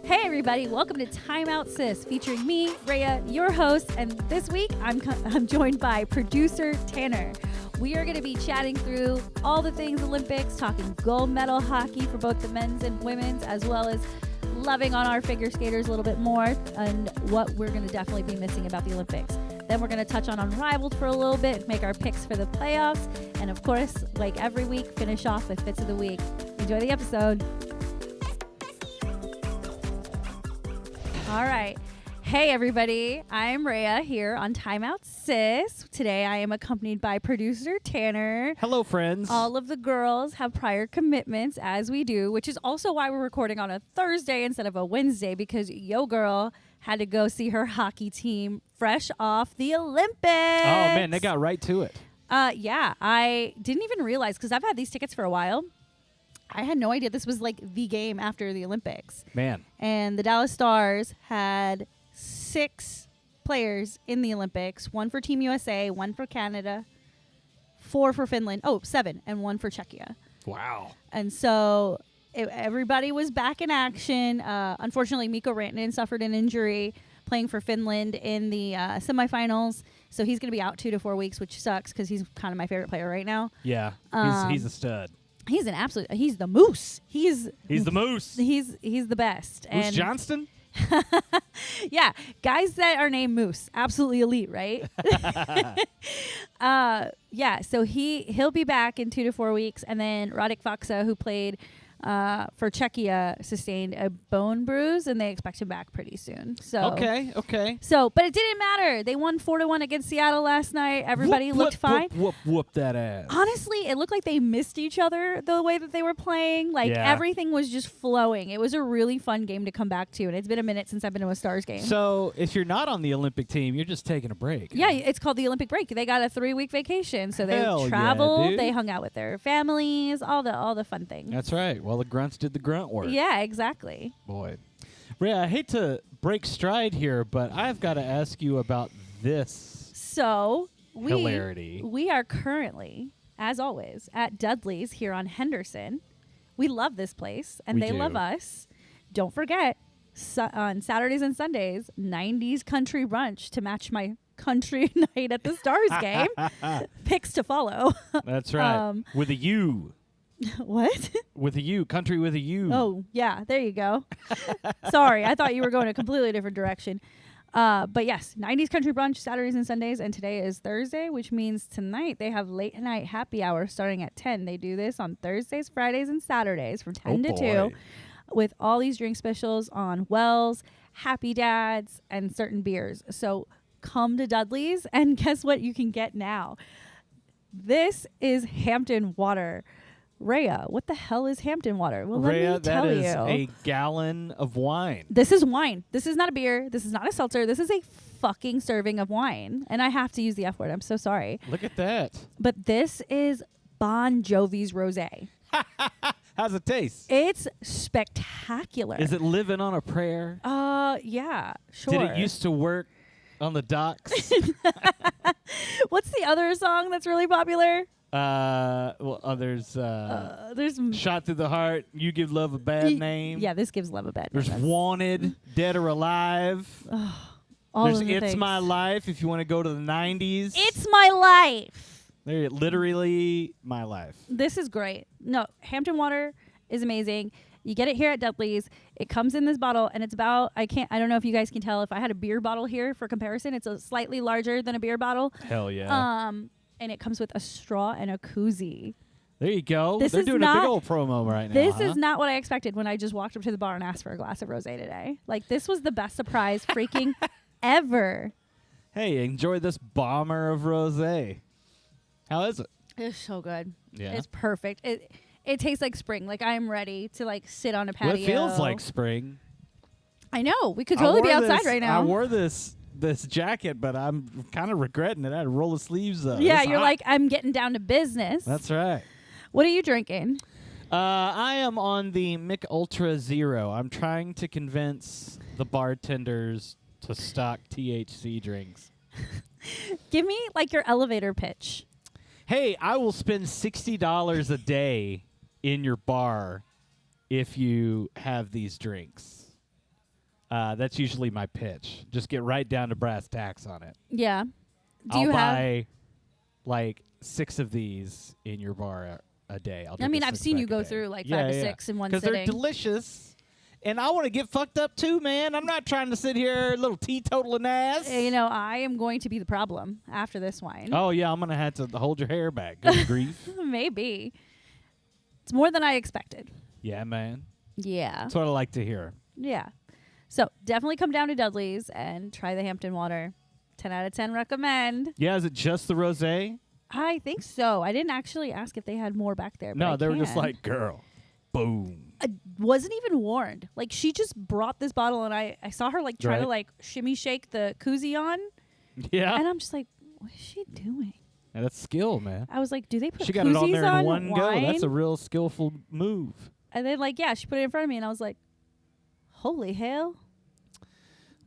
Hey everybody, welcome to TIMEOUT Sis, featuring me, Rayya, your host, and this week I'm joined by producer Tanner. We are going to be chatting through all the things Olympics, talking gold medal hockey for both the men's and women's, as well as loving on our figure skaters a little bit more and what we're going to definitely be missing about the Olympics. Then we're going to touch on Unrivaled for a little bit, make our picks for the playoffs, and of course, like every week, finish off with Fits of the Week. Enjoy the episode. All right. Hey, everybody. I'm Rayya here on TIMEOUT Sis. Today, I am accompanied by producer Tanner. Hello, friends. All of the girls have prior commitments, as we do, which is also why we're recording on a Thursday instead of a Wednesday, because yo girl had to go see her hockey team fresh off the Olympics. Oh, man, they got right to it. Yeah, I didn't even realize, because I've had these tickets for a while. I had no idea this was like the game after the Olympics. Man. And the Dallas Stars had 6 players in the Olympics, 1 for Team USA, 1 for Canada, 4 for Finland, 7, and 1 for Czechia. Wow. And so everybody was back in action. Unfortunately, Mikko Rantanen suffered an injury playing for Finland in the semifinals. So he's going to be out 2 to 4 weeks, which sucks because he's kind of my favorite player right now. Yeah, he's a stud. He's an absolute. He's the moose. He's the moose. He's the best. Moose and Johnston? yeah, guys that are named Moose, absolutely elite, right? Yeah, so he'll be back in 2 to 4 weeks, and then Radek Faksa, who played for Czechia, sustained a bone bruise, and they expect him back pretty soon. So Okay. So, but it didn't matter. They won 4-1 against Seattle last night. Everybody looked fine. Whoop that ass. Honestly, it looked like they missed each other the way that they were playing. Like, everything was just flowing. It was a really fun game to come back to, and it's been a minute since I've been to a Stars game. So, if you're not on the Olympic team, you're just taking a break. Yeah, it's called the Olympic break. They got a 3-week vacation, so they Hell traveled, yeah, they hung out with their families, all the fun things. That's right. Well, the grunts did the grunt work. Yeah, exactly. Boy. Rhea, I hate to break stride here, but I've got to ask you about this So, hilarity. We are currently, as always, at Dudley's here on Henderson. We love this place, and they love us. Don't forget, on Saturdays and Sundays, 90s country brunch to match my country night at the Stars game. Picks to follow. That's right. With a U. What? With a U. Country with a U. Oh, yeah. There you go. Sorry. I thought you were going a completely different direction. But yes, 90s country brunch, Saturdays and Sundays. And today is Thursday, which means tonight they have late night happy hour starting at 10. They do this on Thursdays, Fridays, and Saturdays from 10 to 2 with all these drink specials on Wells, Happy Dads, and certain beers. So come to Dudley's, and guess what you can get now? This is Hampton Water. Rayya, what the hell is Hampton Water? Well, Rayya, let me tell you. that is a gallon of wine. This is wine. This is not a beer. This is not a seltzer. This is a fucking serving of wine. And I have to use the F word. I'm so sorry. Look at that. But this is Bon Jovi's Rosé. How's it taste? It's spectacular. Is it living on a prayer? Yeah, sure. Did it used to work on the docks? What's the other song that's really popular? There's There's Shot Through the Heart, You Give Love a Bad Name. Yeah, this gives love a bad name. There's Wanted, Dead or Alive. All There's of the It's things. My Life if you want to go to the 90s. It's my life. They're literally my life. This is great. No, Hampton Water is amazing. You get it here at Dudley's. It comes in this bottle, and it's about, I don't know if you guys can tell, if I had a beer bottle here for comparison, it's a slightly larger than a beer bottle. Hell yeah. And it comes with a straw and a koozie. There you go. This They're is doing a big old promo right now. This is not what I expected when I just walked up to the bar and asked for a glass of rosé today. Like, this was the best surprise freaking ever. Hey, enjoy this bomber of rosé. How is it? It's so good. Yeah. It's perfect. It tastes like spring. Like, I'm ready to, like, sit on a patio. Well, it feels like spring. I know. We could totally be outside right now. I wore this jacket, but I'm kind of regretting it. I had to roll the sleeves up. Yeah, It's you're hot. like, I'm getting down to business. That's right. What are you drinking? I am on the Mick Ultra Zero. I'm trying to convince the bartenders to stock THC drinks. Give me, like, your elevator pitch. Hey, I will spend $60 a day in your bar if you have these drinks. That's usually my pitch. Just get right down to brass tacks on it. Yeah. Do I'll you have? buy like 6 of these in your bar a day. I'll I mean, drink a I've seen you six-pack a go day. through like 5 to 6 in one sitting. Because they're delicious. And I want to get fucked up too, man. I'm not trying to sit here little teetotaling ass. You know, I am going to be the problem after this wine. Oh, yeah, I'm going to have to hold your hair back. Good grief. Maybe. It's more than I expected. Yeah, man. Yeah. That's what I like to hear. Yeah. So definitely come down to Dudley's and try the Hampton Water. 10 out of 10 recommend. Yeah, is it just the rosé? I think so. I didn't actually ask if they had more back there. No, but they were just like, girl, boom. I wasn't even warned. Like, she just brought this bottle, and I saw her like try to like shimmy shake the koozie on. Yeah. And I'm just like, what is she doing? Yeah, that's skill, man. I was like, do they put She got it on koozies there in one go. wine? That's a real skillful move. And then like, yeah, she put it in front of me, and I was like, holy hell.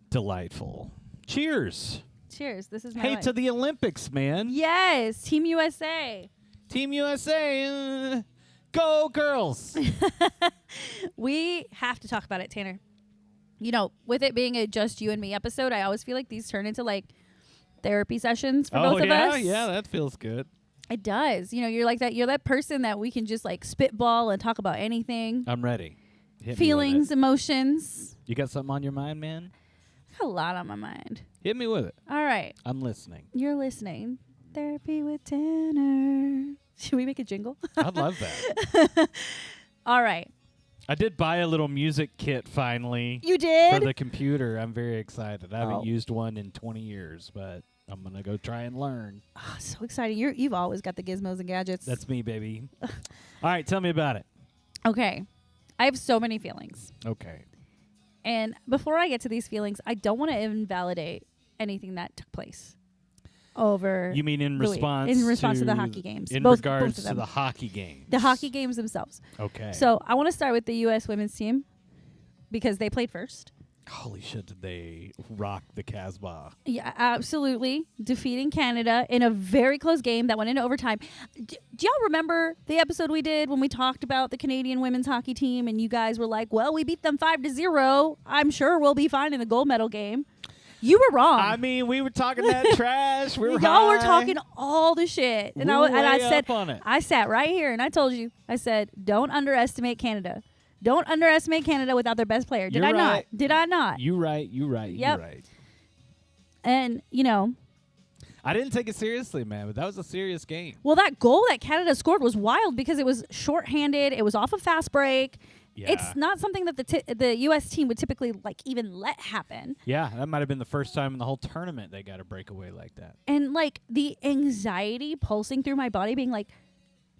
Delightful. Cheers. Cheers. This is my Hey, life. to the Olympics, man. Yes, Team USA. Team USA. Go girls. We have to talk about it, Tanner. You know, with it being a just you and me episode, I always feel like these turn into like therapy sessions for both of us. Yeah, that feels good. It does. You know, you're like that. You're that person that we can just like spitball and talk about anything. I'm ready. Hit me with Feelings, it. emotions. You got something on your mind, man? I got a lot on my mind. Hit me with it. All right. I'm listening. You're listening. Therapy with Tanner. Should we make a jingle? I'd love that. All right. I did buy a little music kit finally. You did? For the computer. I'm very excited. I haven't Oh. used one in 20 years, but I'm going to go try and learn. Oh, so exciting. You've always got the gizmos and gadgets. That's me, baby. All right, tell me about it. Okay. I have so many feelings. Okay. And before I get to these feelings, I don't want to invalidate anything that took place over. You mean in the week. response In response to the hockey games. In both regards of to them. the hockey games. The hockey games themselves. Okay. So I want to start with the U.S. women's team because they played first. Holy shit, did they rock the Casbah? Yeah, absolutely. Defeating Canada in a very close game that went into overtime. Do y'all remember the episode we did when we talked about the Canadian women's hockey team and you guys were like, well, we beat them 5-0. I'm sure we'll be fine in the gold medal game. You were wrong. I mean, we were talking that trash. We were Y'all were high. talking all the shit. And We I were and I way said, up on it. I sat right here and I told you, I said, don't underestimate Canada. Don't underestimate Canada without their best player. Did You're I not? right. Did I not? You right. Yep. You right. And, you know, I didn't take it seriously, man, but that was a serious game. well, that goal that Canada scored was wild because it was shorthanded. It was off a fast break. Yeah. It's not something that the U.S. team would typically like even let happen. Yeah, that might have been the first time in the whole tournament they got a breakaway like that. And like the anxiety pulsing through my body, being like,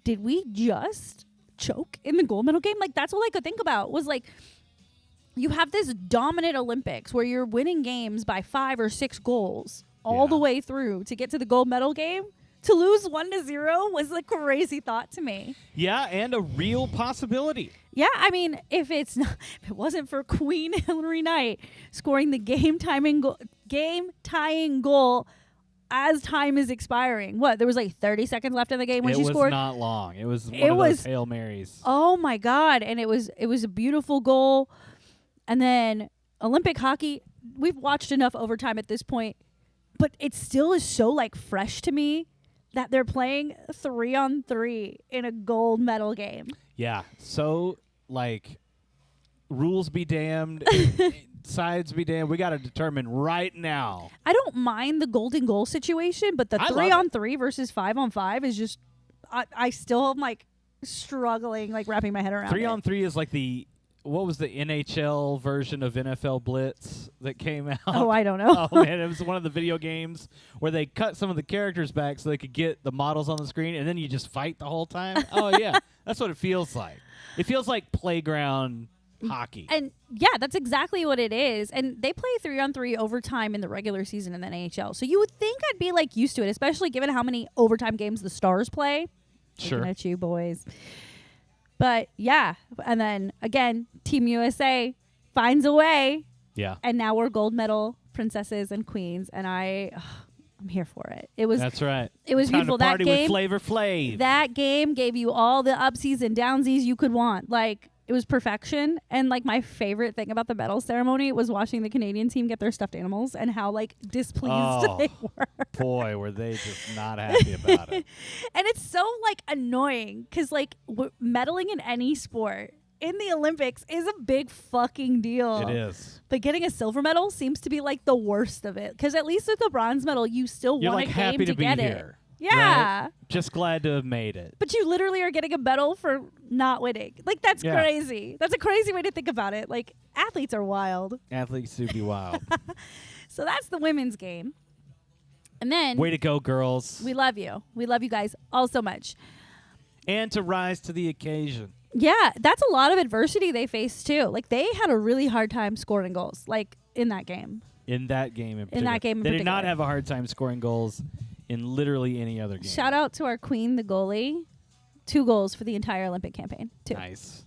did we just choke in the gold medal game? Like that's all I could think about was like, you have this dominant Olympics where you're winning games by 5 or 6 goals all the way through to get to the gold medal game. To lose 1-0 was a crazy thought to me. Yeah, and a real possibility. Yeah, I mean, if it wasn't for Queen Hillary Knight scoring the game tying goal as time is expiring. What? There was like 30 seconds left in the game when she scored. It was not long. It was one It of was- those Hail Marys. Oh my God! And it was a beautiful goal. And then Olympic hockey, we've watched enough overtime at this point, but it still is so like fresh to me that they're playing 3-on-3 in a gold medal game. Yeah, so like rules be damned, sides be damned. We got to determine right now. I don't mind the golden goal situation, but the I love 3-on-3 versus 5-on-5 is just, I still am like struggling, like wrapping my head around 3-on-3 is like what was the NHL version of NFL Blitz that came out? Oh, I don't know. Oh, man, it was one of the video games where they cut some of the characters back so they could get the models on the screen, and then you just fight the whole time. Oh, yeah. That's what it feels like. It feels like playground hockey. And yeah, that's exactly what it is. And they play 3-on-3 overtime in the regular season in the NHL. So you would think I'd be like used to it, especially given how many overtime games the Stars play. Sure. Looking at you, boys. But yeah, and then again, Team USA finds a way, Yeah. and now we're gold medal princesses and queens, and I'm here for it. It was That's right. it was Time beautiful. to party That game, with Flavor Flav. that game gave you all the upsies and downsies you could want. Like It was perfection. And like my favorite thing about the medal ceremony was watching the Canadian team get their stuffed animals and how like displeased they were. Boy, were they just not happy about it. And it's so like annoying because like medaling in any sport in the Olympics is a big fucking deal. It is. But getting a silver medal seems to be like the worst of it. Because at least with the bronze medal, you still You're want like a game happy to be get here. it. Yeah. Right? Just glad to have made it. But you literally are getting a medal for not winning. Like, that's crazy. That's a crazy way to think about it. Like, athletes are wild. Athletes do be wild. So that's the women's game. And then... Way to go, girls. We love you. We love you guys all so much. And to rise to the occasion. Yeah, that's a lot of adversity they faced, too. Like, they had a really hard time scoring goals, like, in that game. In that game in particular. They did not have a hard time scoring goals in literally any other game. Shout out to our queen, the goalie. 2 goals for the entire Olympic campaign. 2. Nice.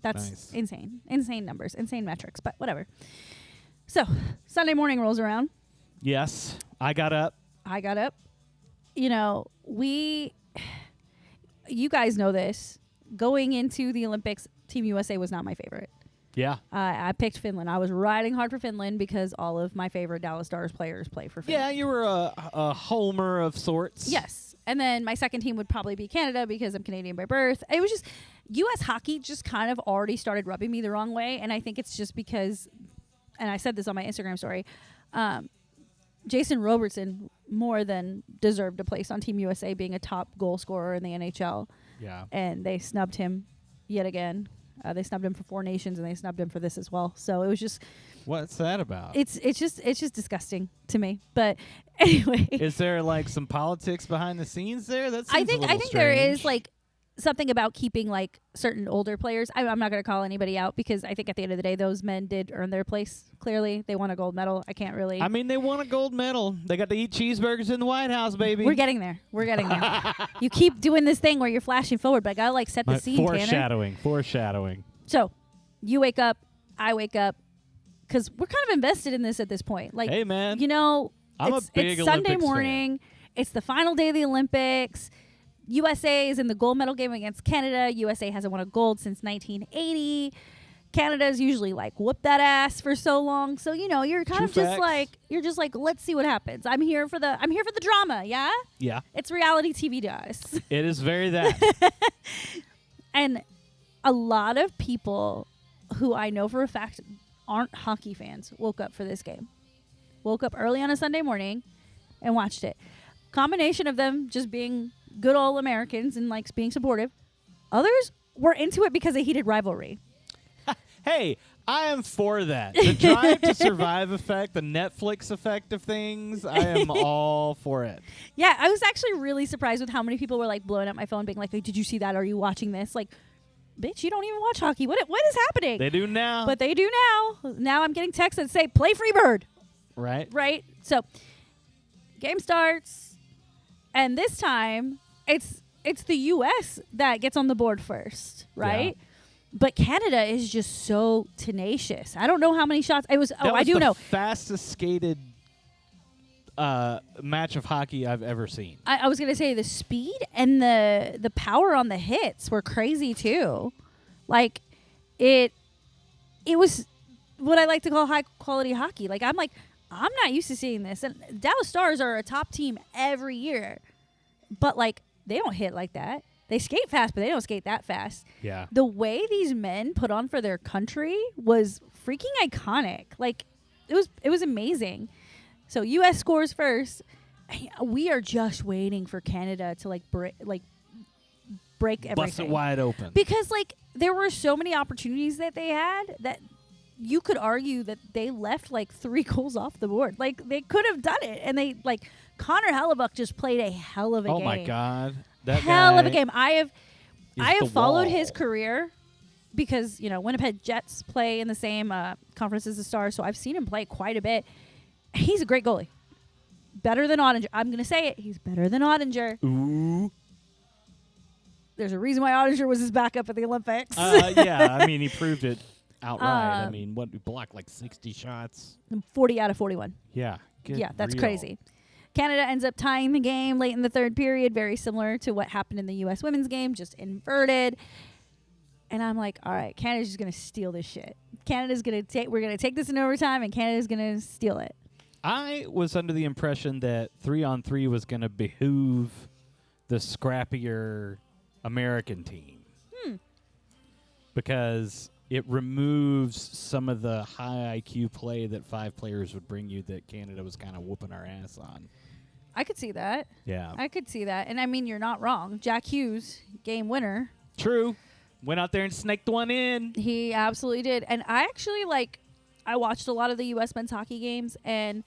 That's insane. Insane numbers. Insane metrics, but whatever. So, Sunday morning rolls around. Yes. I got up. You know, you guys know this. Going into the Olympics, Team USA was not my favorite. Yeah. I picked Finland. I was riding hard for Finland because all of my favorite Dallas Stars players play for Finland. Yeah, you were a homer of sorts. Yes. And then my second team would probably be Canada because I'm Canadian by birth. It was just, U.S. hockey just kind of already started rubbing me the wrong way. And I think it's just because, and I said this on my Instagram story, Jason Robertson more than deserved a place on Team USA being a top goal scorer in the NHL. Yeah. And they snubbed him yet again. They snubbed him for 4 Nations, and they snubbed him for this as well. So it was just... What's that about? It's just disgusting to me. But anyway... Is there, like, some politics behind the scenes there? That seems I think strange. there is, like, something about keeping, like, certain older players. I'm not going to call anybody out because I think at the end of the day, those men did earn their place. Clearly, they won a gold medal. I can't really... I mean, they won a gold medal. They got to eat cheeseburgers in the White House, baby. We're getting there. You keep doing this thing where you're flashing forward, but I got to, like, set the scene, Tanner. Foreshadowing. So, you wake up, I wake up, because we're kind of invested in this at this point. Like, hey, man. You know, it's Sunday Olympics morning. Fan. It's the final day of the Olympics. USA is in the gold medal game against Canada. USA hasn't won a gold since 1980. Canada's usually like whoop that ass for so long. So, you know, you're kind of just like let's see what happens. I'm here for the drama, yeah? Yeah. It's reality TV to us. It is very that. And a lot of people who I know for a fact aren't hockey fans woke up for this game. Woke up early on a Sunday morning and watched it. Combination of them just being good old Americans and like being supportive. Others were into it because of heated rivalry. Hey, I am for that. The Drive to Survive effect, the Netflix effect of things, I am all for it. Yeah, I was actually really surprised with how many people were like blowing up my phone being like, did you see that? Are you watching this? Like, bitch, you don't even watch hockey. What is happening? They do now. But they do now. Now I'm getting texts that say, play Freebird. Right. Right? So, game starts, and this time, it's the U.S. that gets on the board first, right? Yeah. But Canada is just so tenacious. I don't know how many shots. I do know. Fastest skated match of hockey I've ever seen. I was gonna say the speed and the power on the hits were crazy too. Like it was what I like to call high quality hockey. Like I'm not used to seeing this. And Dallas Stars are a top team every year, but like they don't hit like that. They skate fast, but they don't skate that fast. Yeah. The way these men put on for their country was freaking iconic. Like it was amazing. So U.S. scores first. We are just waiting for Canada to break everything. Bust it wide open. Because like there were so many opportunities that they had that you could argue that they left like 3 goals off the board. Like they could have done it, and they like Connor Hellebuck just played a hell of a game. Oh my God. That hell guy of a game. I have followed wall. his career because, you know, Winnipeg Jets play in the same conference as the Stars, so I've seen him play quite a bit. He's a great goalie. Better than Ottinger. I'm going to say it. He's better than Ottinger. Ooh. There's a reason why Ottinger was his backup at the Olympics. Yeah, I mean, he proved it outright. I mean, he blocked like 60 shots? 40 out of 41. Yeah. Yeah, that's crazy. Canada ends up tying the game late in the third period, very similar to what happened in the U.S. women's game, just inverted. And I'm like, all right, Canada's just going to steal this shit. We're going to take this in overtime, and Canada's going to steal it. I was under the impression that 3-on-3 was going to behoove the scrappier American team. Because it removes some of the high IQ play that 5 players would bring you that Canada was kind of whooping our ass on. I could see that. Yeah. I could see that. And I mean, you're not wrong. Jack Hughes, game winner. True. Went out there and snaked one in. He absolutely did. And I actually, I watched a lot of the U.S. men's hockey games, and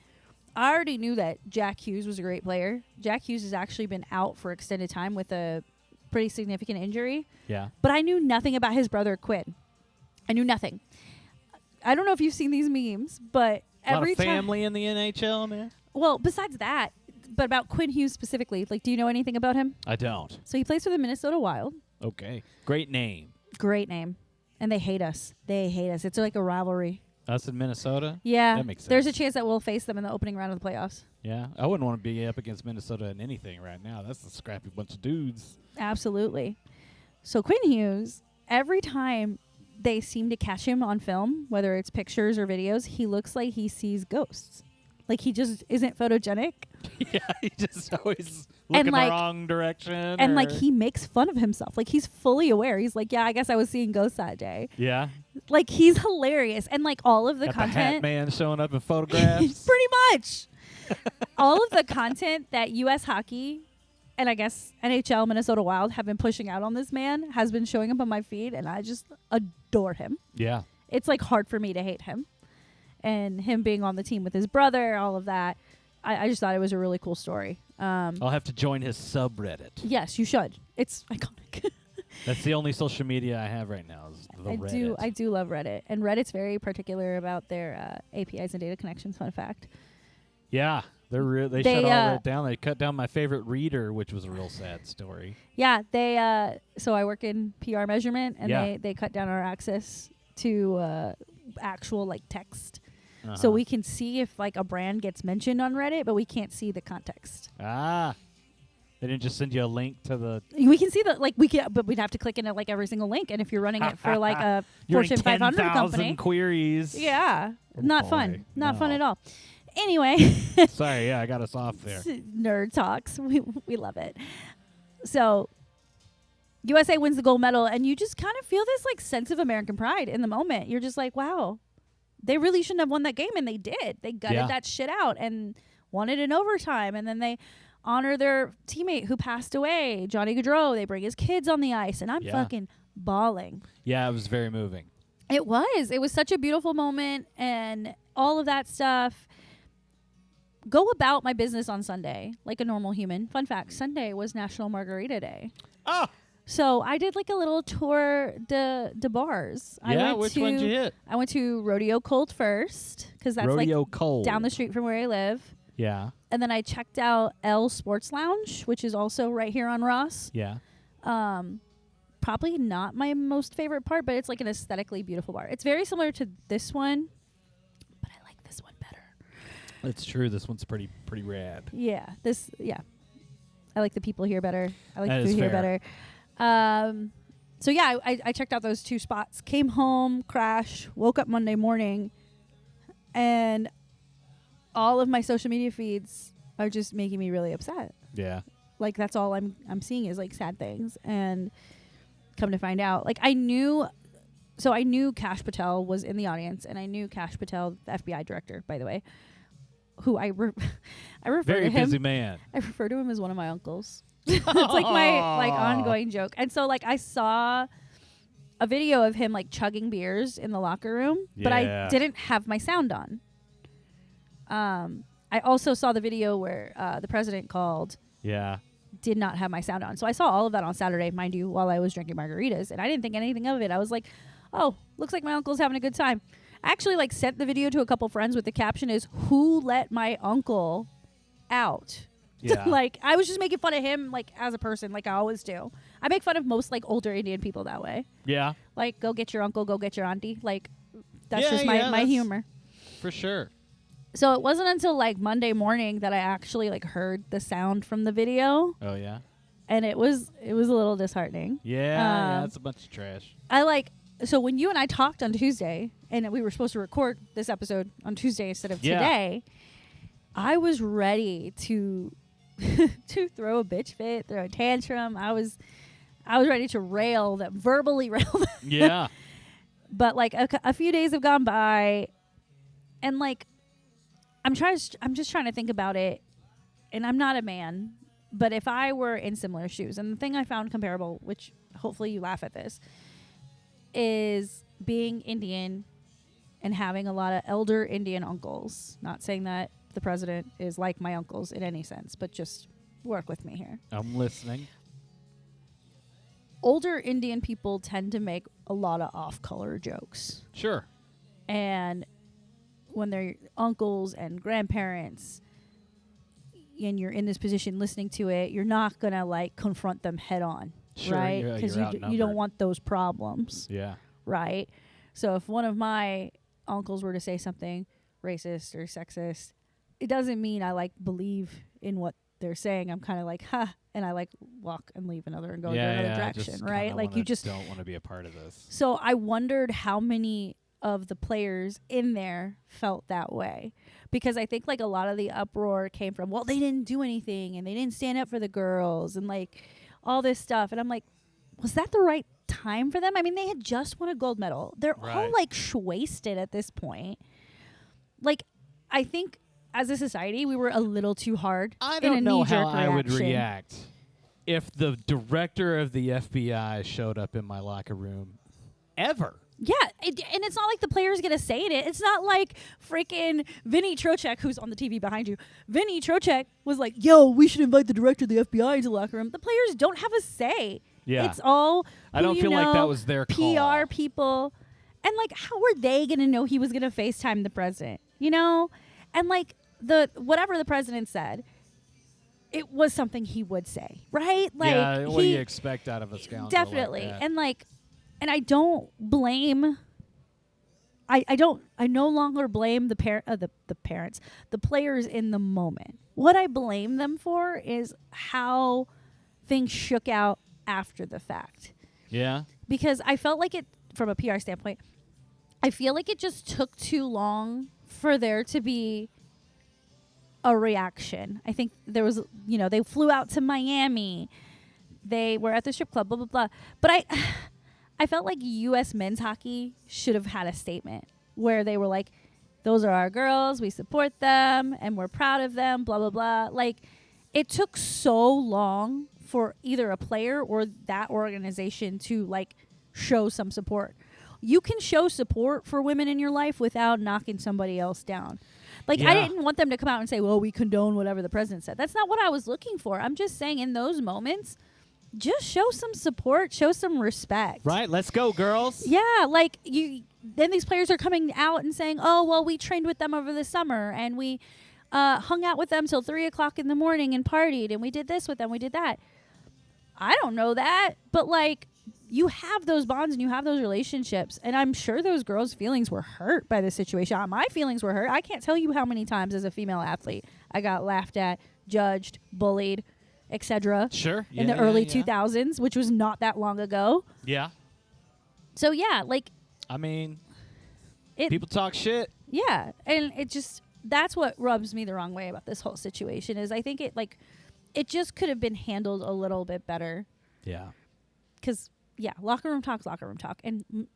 I already knew that Jack Hughes was a great player. Jack Hughes has actually been out for extended time with a pretty significant injury. Yeah. But I knew nothing about his brother, Quinn. I knew nothing. I don't know if you've seen these memes, but every time... A lot of family in the NHL, man. Well, besides that, but about Quinn Hughes specifically, do you know anything about him? I don't. So he plays for the Minnesota Wild. Okay. Great name. Great name. And they hate us. It's like a rivalry. Us in Minnesota? Yeah. That makes sense. There's a chance that we'll face them in the opening round of the playoffs. Yeah. I wouldn't want to be up against Minnesota in anything right now. That's a scrappy bunch of dudes. Absolutely. So Quinn Hughes, every time they seem to catch him on film, whether it's pictures or videos, he looks like he sees ghosts. Like he just isn't photogenic. Yeah, he just always looking the wrong direction. And he makes fun of himself. Like he's fully aware. He's like, yeah, I guess I was seeing ghosts that day. Yeah. Like he's hilarious. And all of the Got content. The Hat Man showing up in photographs. Pretty much. All of the content that U.S. hockey and I guess NHL, Minnesota Wild have been pushing out on this man has been showing up on my feed, and I just adore him. Yeah. It's hard for me to hate him. And him being on the team with his brother, all of that. I just thought it was a really cool story. I'll have to join his subreddit. Yes, you should. It's iconic. That's the only social media I have right now is the Reddit. I do love Reddit. And Reddit's very particular about their APIs and data connections, fun fact. Yeah. They shut all that down. They cut down my favorite reader, which was a real sad story. Yeah, so I work in PR measurement, and they cut down our access to actual text. So we can see if a brand gets mentioned on Reddit, but we can't see the context. Ah. They didn't just send you a link to the... We can see but we'd have to click into every single link, and if you're running it for a Fortune 500 company... queries. Yeah. Not fun. Not fun at all. Anyway. Sorry, I got us off there. Nerd talks. We love it. So, USA wins the gold medal, and you just kind of feel this sense of American pride in the moment. You're just like, wow, they really shouldn't have won that game, and they did. They gutted that shit out and won it in overtime, and then they honor their teammate who passed away, Johnny Gaudreau. They bring his kids on the ice, and I'm fucking bawling. Yeah, it was very moving. It was. It was such a beautiful moment, and all of that stuff. Go about my business on Sunday like a normal human. Fun fact, Sunday was National Margarita Day. Oh! So I did a little tour de bars. Yeah, which one did you hit? I went to Rodeo Cold first because that's Rodeo Cold down the street from where I live. Yeah. And then I checked out L Sports Lounge, which is also right here on Ross. Yeah. Probably not my most favorite part, but it's an aesthetically beautiful bar. It's very similar to this one, but I like this one better. It's true. This one's pretty rad. Yeah. I like the people here better. I like that the food here fair. better. So yeah, I checked out those 2 spots. Came home, crashed, woke up Monday morning, and all of my social media feeds are just making me really upset. Yeah. That's all I'm seeing is sad things. And come to find out, I knew Kash Patel was in the audience, and I knew Kash Patel, the FBI director, by the way, who I refer very to him. busy man. I refer to him as one of my uncles. It's my ongoing joke. And so I saw a video of him chugging beers in the locker room, but I didn't have my sound on. I also saw the video where the president called. Yeah. Did not have my sound on. So I saw all of that on Saturday, mind you, while I was drinking margaritas, and I didn't think anything of it. I was like, oh, looks like my uncle's having a good time. I actually sent the video to a couple friends with the caption is, who let my uncle out? Yeah. I was just making fun of him as a person, I always do. I make fun of most older Indian people that way. Yeah. Go get your uncle, go get your auntie. That's just my humor. For sure. So it wasn't until Monday morning that I actually heard the sound from the video. Oh yeah. and it was a little disheartening. Yeah, it's a bunch of trash. So when you and I talked on Tuesday, and we were supposed to record this episode on Tuesday instead of today, I was ready to to throw a bitch fit, throw a tantrum. I was ready to verbally rail them. Yeah. But like a few days have gone by, and like I'm just trying to think about it, and I'm not a man, but if I were in similar shoes, and the thing I found comparable, which hopefully you laugh at this, is being Indian and having a lot of elder Indian uncles. Not saying that the president is like my uncles in any sense, but just work with me here. I'm listening. Older Indian people tend to make a lot of off-color jokes. Sure. And when they're uncles and grandparents and you're in this position listening to it, you're not going to like confront them head on. Sure, right? Because you don't want those problems. Yeah. Right? So if one of my uncles were to say something racist or sexist, it doesn't mean I like believe in what they're saying. I'm kind of like, and I like walk and leave and go in another direction, right? Like you just don't want to be a part of this. So I wondered how many of the players in there felt that way, because I think like a lot of the uproar came from, well, they didn't do anything and they didn't stand up for the girls and like all this stuff. And I'm like, was that the right time for them? I mean, they had just won a gold medal. They're all like wasted at this point. Like, I think as a society, we were a little too hard. I don't know how I would reaction. react if the director of the FBI showed up in my locker room ever. Yeah, and it's not like the players get a say in it. It's not like freaking Vinny Trocheck, who's on the TV behind you. Vinny Trocheck was like, yo, we should invite the director of the FBI into the locker room. The players don't have a say. Yeah. It's all I don't feel like that was their PR call. people. And like, how were they going to know he was going to FaceTime the president? You know? And like, whatever the president said, it was something he would say, right? Like, yeah, what do you expect out of a scoundrel? Definitely. Like that? And I don't blame. I no longer blame the parents, the players in the moment. What I blame them for is how things shook out after the fact. Yeah. Because I felt like it, from a PR standpoint, I feel like it just took too long for there to be a reaction. I think there was, they flew out to Miami. They were at the strip club, blah, blah, blah. But I felt like U.S. men's hockey should have had a statement where they were like, those are our girls, we support them, and we're proud of them, blah, blah, blah. Like, it took so long for either a player or that organization to, like, show some support. You can show support for women in your life without knocking somebody else down. Like, I didn't want them to come out and say, well, we condone whatever the president said. That's not what I was looking for. I'm just saying in those moments, just show some support, show some respect. Right, let's go, girls. Yeah, like then these players are coming out and saying, oh, well, we trained with them over the summer and we hung out with them till 3 o'clock in the morning and partied and we did this with them, we did that. I don't know that, but like, you have those bonds and you have those relationships, and I'm sure those girls' feelings were hurt by the situation. My feelings were hurt. I can't tell you how many times as a female athlete I got laughed at, judged, bullied, etc. Sure. In the early 2000s, which was not that long ago. Yeah. So yeah, like, I mean, people talk shit. Yeah, and it just, that's what rubs me the wrong way about this whole situation is I think it just could have been handled a little bit better. Yeah. Because locker room talk's locker room talk. And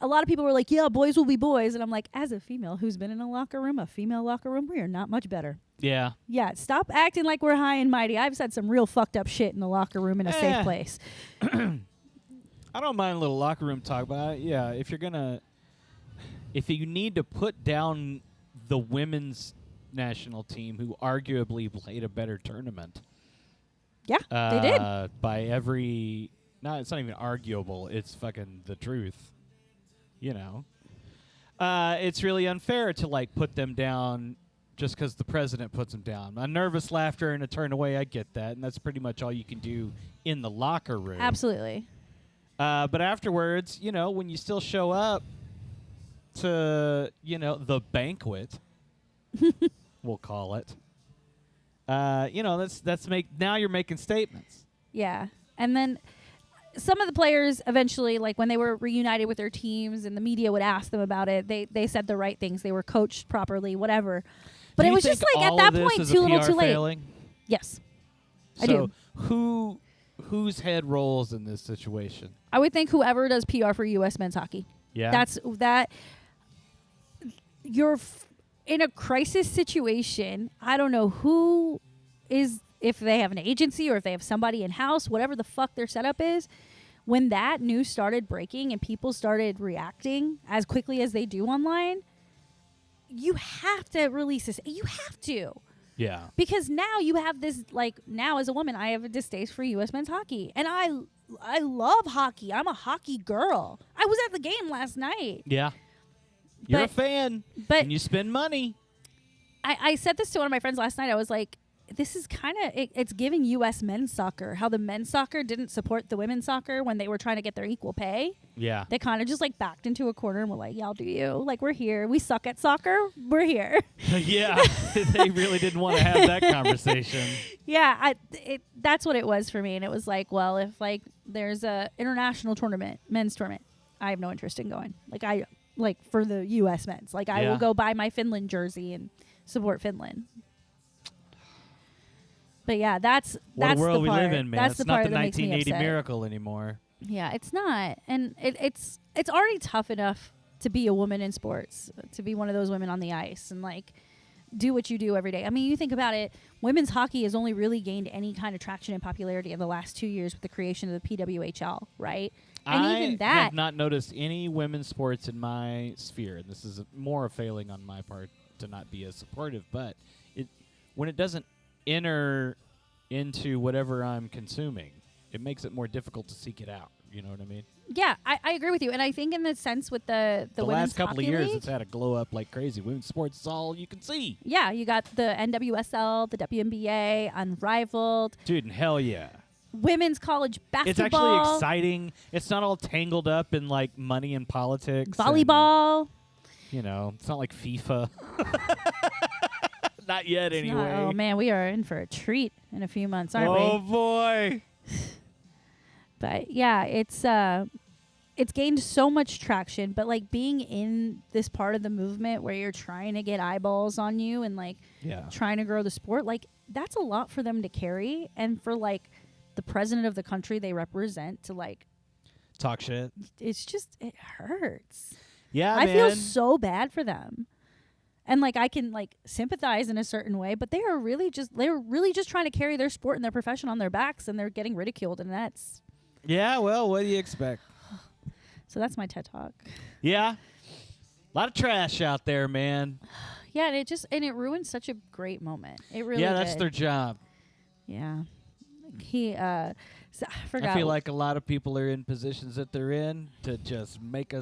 a lot of people were like, yeah, boys will be boys. And I'm like, as a female who's been in a female locker room, we are not much better. Yeah. Yeah, stop acting like we're high and mighty. I've said some real fucked up shit in the locker room in a safe place. I don't mind a little locker room talk, but if you need to put down the women's national team who arguably played a better tournament. Yeah, they did. By every... No, it's not even arguable. It's fucking the truth. It's really unfair to, like, put them down just because the president puts them down. A nervous laughter and a turn away, I get that. And that's pretty much all you can do in the locker room. Absolutely. But afterwards, when you still show up to, the banquet, we'll call it, now you're making statements. Yeah. And then some of the players eventually, like when they were reunited with their teams and the media would ask them about it, they said the right things. They were coached properly, whatever. But Do it you was think just like at all that of this point is a too little PR too late. failing? Yes. I So do. whose head rolls in this situation? I would think whoever does PR for U.S. men's hockey. Yeah. That's that. You're in a crisis situation. I don't know who is, if they have an agency or if they have somebody in house, whatever the fuck their setup is. When that news started breaking and people started reacting as quickly as they do online, you have to release this. You have to. Yeah. Because now you have this, like, now as a woman, I have a distaste for U.S. men's hockey. And I love hockey. I'm a hockey girl. I was at the game last night. Yeah. You're a But- fan. but- and you spend money. I said this to one of my friends last night. I was like, this is kind of, it's giving U.S. men's soccer, how the men's soccer didn't support the women's soccer when they were trying to get their equal pay. Yeah. They kind of just like backed into a corner and were like, y'all do you. Like, we're here. We suck at soccer. We're here. Yeah. They really didn't want to have that conversation. Yeah, that's what it was for me. And it was like, well, if like there's a international tournament, men's tournament, I have no interest in going. Like for the U.S. men's. Like I Yeah. will go buy my Finland jersey and support Finland. But yeah, that's What a the world we part. live in, man. That's It's the not part the that makes me 1980 upset. miracle anymore. Yeah, it's not, and it's already tough enough to be a woman in sports, to be one of those women on the ice, and like do what you do every day. I mean, you think about it. Women's hockey has only really gained any kind of traction and popularity in the last 2 years with the creation of the PWHL, right? And I even that, have not noticed any women's sports in my sphere, and this is more a failing on my part to not be as supportive. But when it doesn't enter into whatever I'm consuming, it makes it more difficult to seek it out. You know what I mean? yeah, I agree with you, and I think in the sense with the The women's last couple of hockey years, league, it's had a glow up like crazy. Women's sports is all you can see. yeah, you got the NWSL, the WNBA, Unrivaled, Dude, and hell yeah. women's college basketball, It's actually exciting. It's not all tangled up in like money and politics. volleyball. And, it's not like FIFA. Not yet, It's anyway. not- oh man, we are in for a treat in a few months, aren't Oh we? boy. But yeah, it's gained so much traction. But like being in this part of the movement where you're trying to get eyeballs on you and like Yeah. trying to grow the sport, like that's a lot for them to carry, and for like the president of the country they represent to like, Talk shit. it's just, it hurts. Yeah, I man. feel so bad for them. And like I can like sympathize in a certain way, but they're really just trying to carry their sport and their profession on their backs, and they're getting ridiculed, and that's, Yeah, well, what do you expect? so that's my TED Talk. Yeah. A lot of trash out there, man. Yeah, and it ruined such a great moment. It really Yeah, that's did. their job. Yeah. So I forgot. I feel like a lot of people are in positions that they're in to just make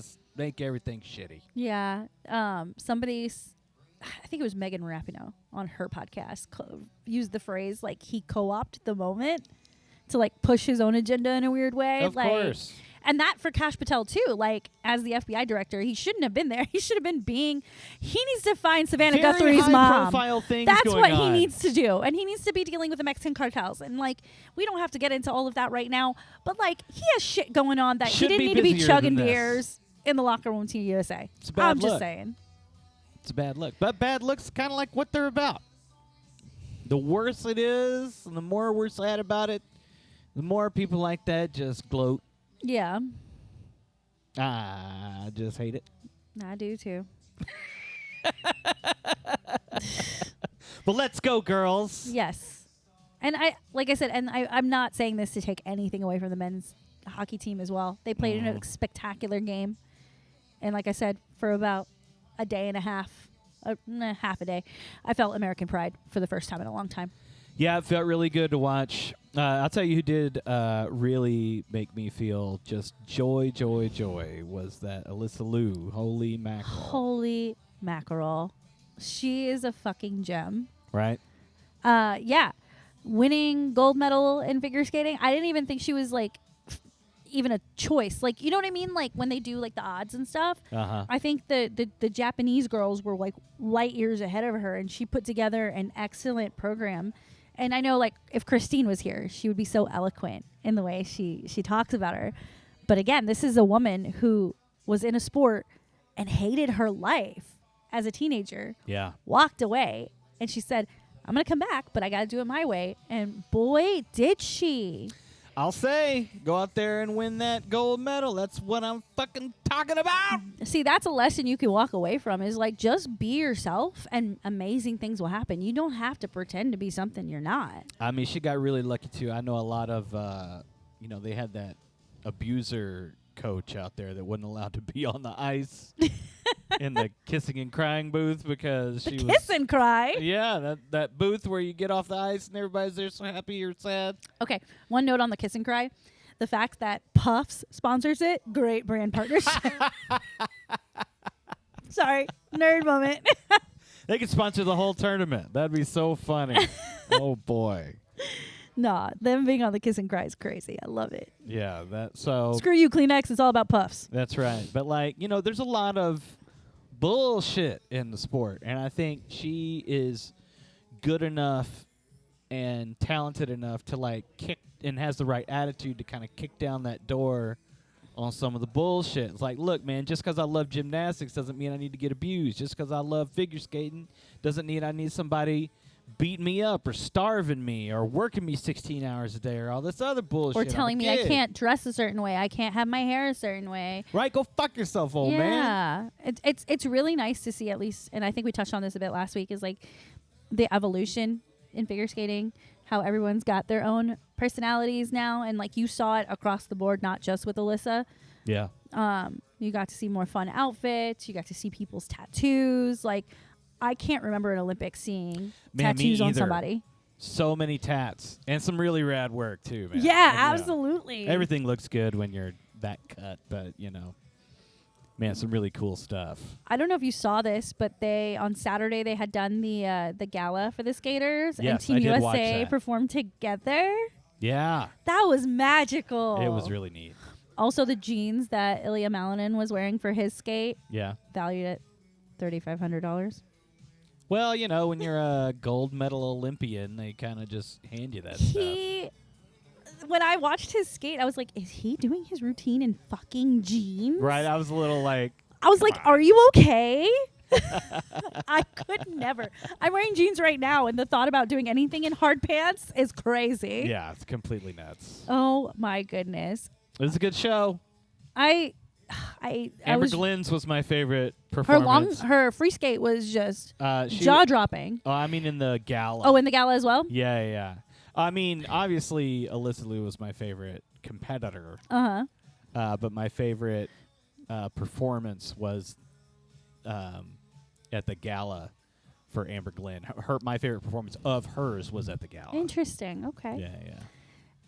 everything shitty. Yeah. I think it was Megan Rapinoe on her podcast used the phrase like he co-opted the moment to like push his own agenda in a weird way. Of like, course. And that for Kash Patel too. Like as the FBI director, he shouldn't have been there. He should have been he needs to find Savannah Very Guthrie's mom. high-profile things That's going what on. he needs to do. And he needs to be dealing with the Mexican cartels. And like we don't have to get into all of that right now, but like he has shit going on that Should he didn't be need to be busier chugging than this. beers in the locker room Team USA. It's a bad I'm just look. saying. It's a bad look. But bad looks kind of like what they're about. The worse it is, and the more we're sad about it, the more people like that just gloat. Yeah. I just hate it. I do too. But let's go, girls. Yes. And like I said, I'm not saying this to take anything away from the men's hockey team as well. They played in a spectacular game. And like I said, for about a day and a half, half a day, I felt American pride for the first time in a long time. Yeah, it felt really good to watch. I'll tell you who did really make me feel just joy was that Alyssa Liu. Holy mackerel. Holy mackerel. She is a fucking gem. Right? Yeah. Winning gold medal in figure skating. I didn't even think she was like even a choice. Like, you know what I mean? Like when they do like the odds and stuff. Uh-huh. I think the Japanese girls were like light years ahead of her, and she put together an excellent program. And I know, like, if Christine was here, she would be so eloquent in the way she talks about her. But again, this is a woman who was in a sport and hated her life as a teenager. Yeah. Walked away, and she said, I'm going to come back, but I got to do it my way. And boy, did she. I'll say, go out there and win that gold medal. That's what I'm fucking talking about. See, that's a lesson you can walk away from, is like, just be yourself and amazing things will happen. You don't have to pretend to be something you're not. I mean, she got really lucky, too. I know a lot of, they had that abuser coach out there that wasn't allowed to be on the ice in the kissing and crying booth because she was... Kiss and cry? Yeah, that booth where you get off the ice and everybody's there so happy or sad. Okay, one note on the kiss and cry. The fact that Puffs sponsors it, great brand partnership. Sorry, nerd moment. They could sponsor the whole tournament. That'd be so funny. Oh, boy. Nah, them being on the kiss and cry is crazy. I love it. Yeah, so... Screw you, Kleenex. It's all about Puffs. That's right. But, like, there's a lot of bullshit in the sport. And I think she is good enough and talented enough to, like, kick and has the right attitude to kind of kick down that door on some of the bullshit. It's like, look, man, just because I love gymnastics doesn't mean I need to get abused. Just because I love figure skating doesn't mean I need somebody beating me up or starving me or working me 16 hours a day or all this other bullshit. Or telling me I can't dress a certain way. I can't have my hair a certain way. Right? Go fuck yourself, old man. Yeah. It's really nice to see, at least, and I think we touched on this a bit last week, is like the evolution in figure skating, how everyone's got their own personalities now. And like you saw it across the board, not just with Alyssa. Yeah. You got to see more fun outfits. You got to see people's tattoos. Like, I can't remember an Olympics seeing tattoos on somebody. So many tats. And some really rad work, too, man. Yeah, absolutely. Everything looks good when you're that cut, but, man, some really cool stuff. I don't know if you saw this, but on Saturday, they had done the gala for the skaters. Yes, and Team I did watch USA that. performed together. Yeah. That was magical. It was really neat. Also, the jeans that Ilya Malinin was wearing for his skate, Yeah. valued at $3,500. Well, when you're a gold medal Olympian, they kind of just hand you that stuff. When I watched his skate, I was like, is he doing his routine in fucking jeans? Right. I was a little like... I was like, are you okay? I could never. I'm wearing jeans right now, and the thought about doing anything in hard pants is crazy. Yeah, it's completely nuts. Oh, my goodness. It was a good show. Amber Glenn's was my favorite performance. Her free skate was just jaw-dropping. Oh, I mean in the gala. Oh, in the gala as well? Yeah. I mean, obviously, Alyssa Liu was my favorite competitor. Uh-huh. But my favorite performance was at the gala for Amber Glenn. My favorite performance of hers was at the gala. Interesting. Okay. Yeah.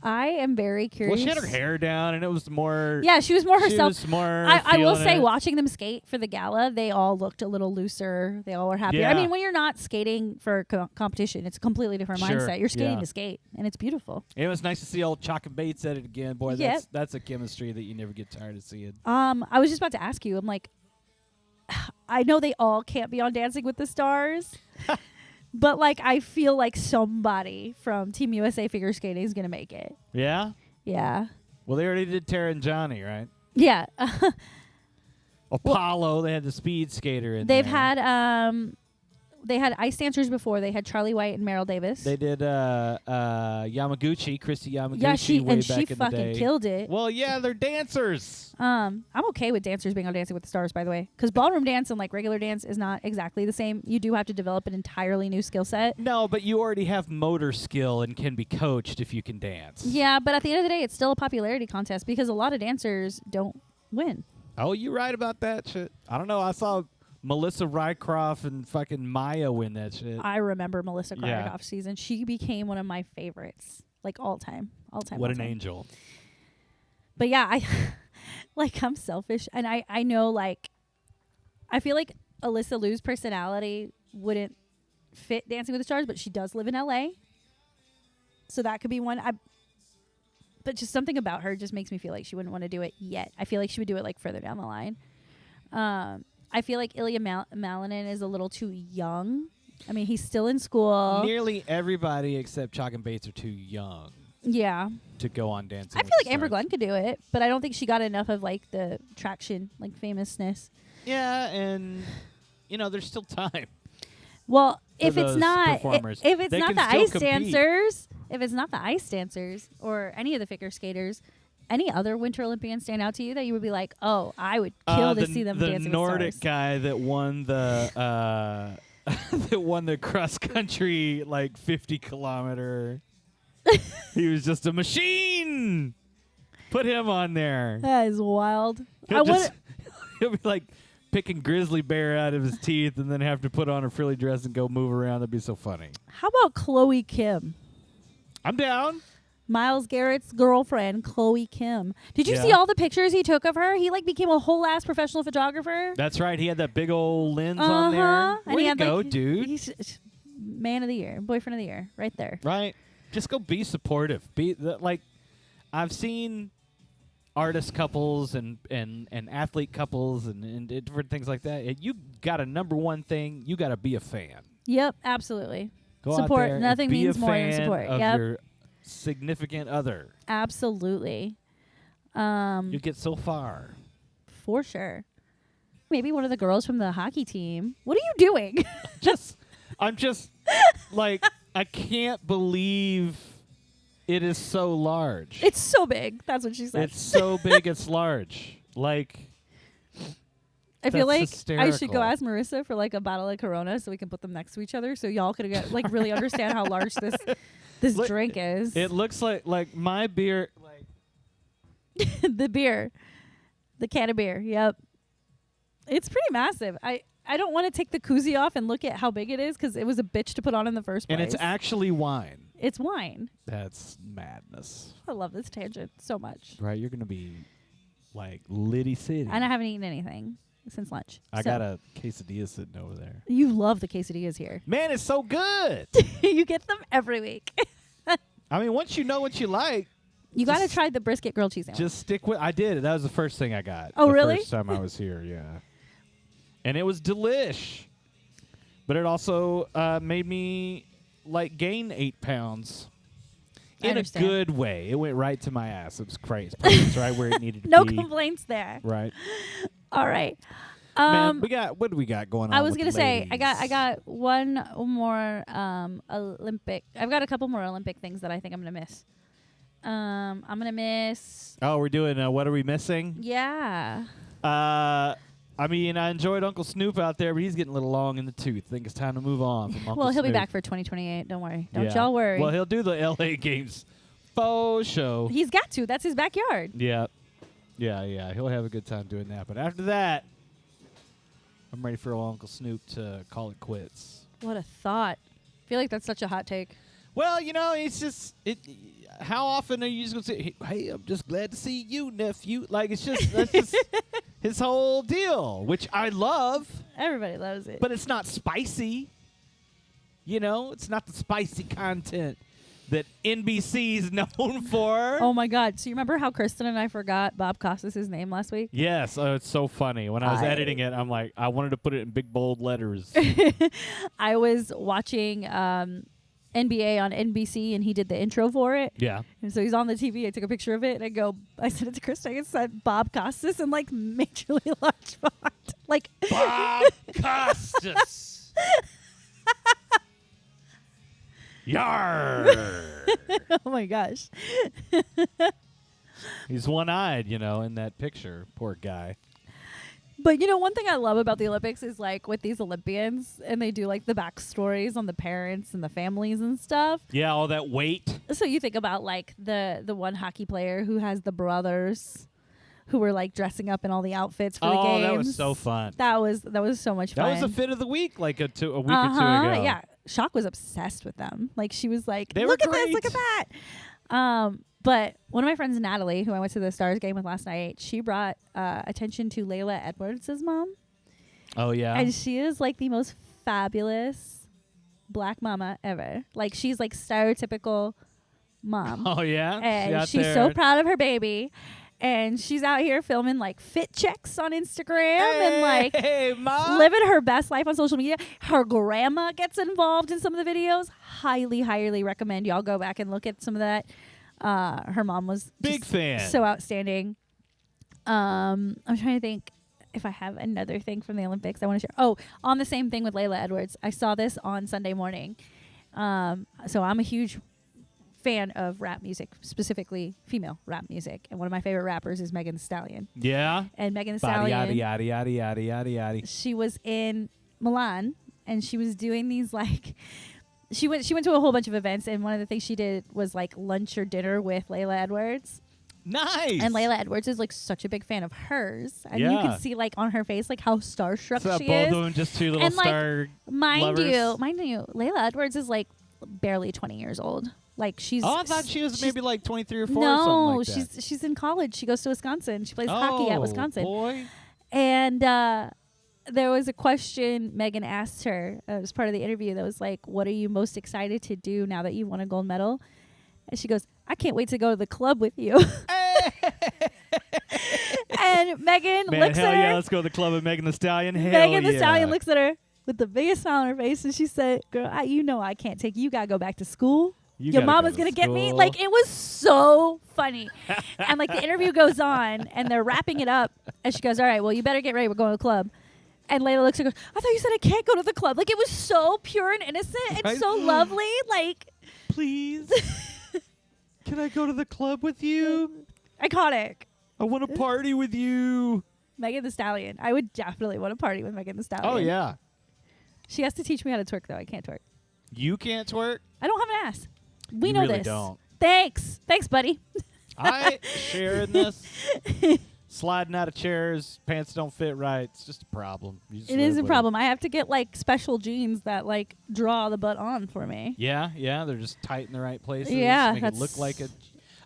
I am very curious. Well, she had her hair down, and it was more... Yeah, she was more herself. She was more I will say, it. watching them skate for the gala, they all looked a little looser. They all were happier. Yeah. I mean, when you're not skating for competition, it's a completely different mindset. You're skating to skate, and it's beautiful. It was nice to see old Chalk and Bates at it again. Boy, Yep. that's a chemistry that you never get tired of seeing. I was just about to ask you. I'm like, I know they all can't be on Dancing with the Stars. But, like, I feel like somebody from Team USA figure skating is going to make it. Yeah? Yeah. Well, they already did Tara and Johnny, right? Yeah. Apollo, they had the speed skater in They've there. had they had ice dancers before. They had Charlie White and Meryl Davis. They did Yamaguchi, Christy Yamaguchi. Yeah, she way back in the fucking day. killed it. Well, yeah, they're dancers. I'm okay with dancers being on Dancing with the Stars, by the way, because ballroom dance and like regular dance is not exactly the same. You do have to develop an entirely new skill set. No, but you already have motor skill and can be coached if you can dance. Yeah, but at the end of the day, it's still a popularity contest because a lot of dancers don't win. Oh, you're right about that shit. I don't know. I saw Melissa Rycroft and fucking Maya win that shit. I remember Melissa Rycroft's season. She became one of my favorites, like all time. What an angel. But yeah, I'm selfish, and I know, like, I feel like Alyssa Liu's personality wouldn't fit Dancing with the Stars, but she does live in LA, so that could be one. But just something about her just makes me feel like she wouldn't want to do it yet. I feel like she would do it like further down the line. I feel like Ilya Malinin is a little too young I mean, he's still in school. Nearly everybody except Chalk and Bates are too young Yeah. to go on Dancing I with feel the like Amber Stars. Glenn could do it, but I don't think she got enough of like the traction, like famousness. Yeah, and there's still time. Well, For if it's those not performers. if it's They not can the still ice compete. dancers, if it's not the ice dancers or any of the figure skaters, any other Winter Olympians stand out to you that you would be like, "Oh, I would kill to see them the dancing Nordic with stars." guy that won the that won the cross country 50-kilometer. He was just a machine. Put him on there. That is wild. He'll be like picking grizzly bear out of his teeth and then have to put on a frilly dress and go move around. That'd be so funny. How about Chloe Kim? I'm down. Miles Garrett's girlfriend, Chloe Kim. Did you Yeah. see all the pictures he took of her? He became a whole ass professional photographer. That's right. He had that big old lens on there. And Way he to had go, dude. He's man of the year, boyfriend of the year, right there. Right. Just go be supportive. I've seen artist couples and athlete couples and different things like that. You got a number one thing. You got to be a fan. Yep, absolutely. Go Support. out there Nothing and be means a more than fan support. of Yep. your significant other. Absolutely. You get so far. For sure. Maybe one of the girls from the hockey team. What are you doing? I'm just I can't believe it is so large. It's so big. That's what she said. It's so big. It's large. I feel like That's I should go hysterical. ask Marissa for a bottle of Corona so we can put them next to each other so y'all could get really understand how large this Look, drink is. It looks like my beer. The beer. The can of beer. Yep. It's pretty massive. I don't want to take the koozie off and look at how big it is because it was a bitch to put on in the first place. And it's actually wine. It's wine. That's madness. I love this tangent so much. Right? You're going to be Liddy City. And I haven't eaten anything since lunch. I So got a quesadilla sitting over there. You love the quesadillas here. Man, it's so good. You get them every week. I mean, once you know what you like, You got to Just- try the brisket grilled cheese sandwich. just stick with. I did. That was the first thing I got. Oh, the really? First time I was here, yeah. And it was delish. But it also made me gain 8 pounds. I In a understand. good way. It went right to my ass. It was crazy. It's right where it needed to No be. complaints there. Right. All right. Man, what do we got going on? I was with gonna the say I ladies? got one more Olympic. I've got a couple more Olympic things that I think I'm gonna miss. I'm gonna miss. Oh, we're doing what are we missing? Yeah. I mean, I enjoyed Uncle Snoop out there, but he's getting a little long in the tooth. I think it's time to move on from Uncle Well, he'll be Snoop. back for 2028. Don't worry. Don't Yeah. y'all worry. Well, he'll do the LA games faux show. He's got to. That's his backyard. Yeah. He'll have a good time doing that. But after that, I'm ready for Uncle Snoop to call it quits. What a thought. I feel like that's such a hot take. Well, it's just how often are you just gonna say, "Hey, I'm just glad to see you, nephew"? That's just his whole deal, which I love, Everybody loves it. but it's not spicy. It's not the spicy content that NBC is known for. Oh my God. So you remember how Kristen and I forgot Bob Costas' name last week? Yes, it's so funny. When I was editing it, I'm like, I wanted to put it in big bold letters. I was watching NBA on NBC and he did the intro for it. Yeah. And so he's on the TV. I took a picture of it and I sent it to Kristen. I said Bob Costas in majorly large font. Bob Costas. Yar. Oh my gosh. He's one-eyed, in that picture. Poor guy. But one thing I love about the Olympics is with these Olympians and they do the backstories on the parents and the families and stuff. Yeah, all that weight. So you think about the one hockey player who has the brothers who were dressing up in all the outfits for the games. That was so fun. That was so much fun. That was the fit of the week, a week or two ago. Yeah. Shock was obsessed with them. She was like, They were look at this, great. look at that. But one of my friends, Natalie, who I went to the Stars game with last night, she brought attention to Layla Edwards' mom. Oh, yeah. And she is the most fabulous black mama ever. She's stereotypical mom. Oh, yeah? And out she's there. so proud of her baby. And she's out here filming like fit checks on Instagram and like hey, Mom. living her best life on social media. Her grandma gets involved in some of the videos. Highly recommend y'all go back and look at some of that. Her mom was Big fan. so outstanding. I'm trying to think if I have another thing from the Olympics I want to share. Oh, on the same thing with Layla Edwards. I saw this on Sunday morning. So I'm a huge fan of rap music, specifically female rap music. And one of my favorite rappers is Megan Thee Stallion. Yeah. And Megan Thee Body, Stallion, yada, yada, yada, yada, yada. she was in Milan and she was doing these like she went to a whole bunch of events, and one of the things she did was like lunch or dinner with Layla Edwards. Nice. And Layla Edwards is like such a big fan of hers. And you Yeah. can see like on her face like how starstruck so she both is. of them just two little And, like, star Mind lovers. you, Layla Edwards is like barely 20 years old. Like she's Oh, I thought she was she's- maybe like 23 or 4 or No, something like that. she's in college. She goes to Wisconsin. She plays hockey at Wisconsin. Boy. And there was a question Megan asked her as part of the interview that was like, what are you most excited to do now that you won a gold medal? And she goes, I can't wait to go to the club with you. And Megan Man, looks hell at her. yeah, let's go to the club with Megan Thee Stallion. Hell Megan yeah. Thee Stallion looks at her with the biggest smile on her face, and she said, girl, you know I can't take you. You got to go back to school. You Your gotta mama's go going to to get me. school. Like, it was so funny. And, like, the interview goes on, and they're wrapping it up. And she goes, all right, well, you better get ready. We're going to the club. And Layla looks at her and goes, I thought you said I can't go to the club. Like, it was so pure and innocent and Right? so lovely. Like, Please. Can I go to the club with you? iconic. I want to party with you. Megan Thee Stallion. I would definitely want to party with Megan Thee Stallion. Oh, yeah. She has to teach me how to twerk, though. I can't twerk. You can't twerk? I don't have an ass. We You know really this. don't. Thanks, buddy. I share in this. Sliding out of chairs, pants don't fit right. It's just a problem. You just It live is a with problem. I have to get like special jeans that like draw the butt on for me. Yeah, they're just tight in the right places. Yeah, make it look that's- like a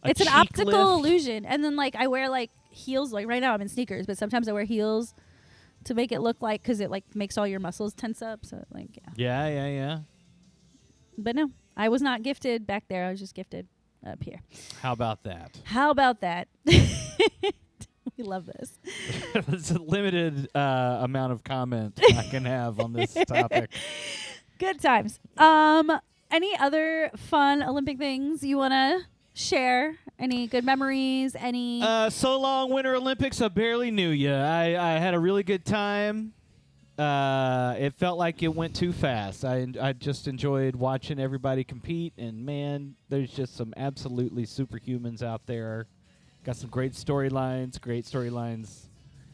It's an cheek optical lift. illusion. And then like I wear like heels. Like right now I'm in sneakers, but sometimes I wear heels to make it look like, because it like makes all your muscles tense up. So like yeah. Yeah. But no, I was not gifted back there. I was just gifted up here. How about that? How about that? We love this. It's a limited amount of comment I can have on this topic. Good times. Any other fun Olympic things you want to share? Any good memories? Any? So long, Winter Olympics. I barely knew you. I had a really good time. It felt like it went too fast. I just enjoyed watching everybody compete, and man, there's just some absolutely superhumans out there. Got some great storylines,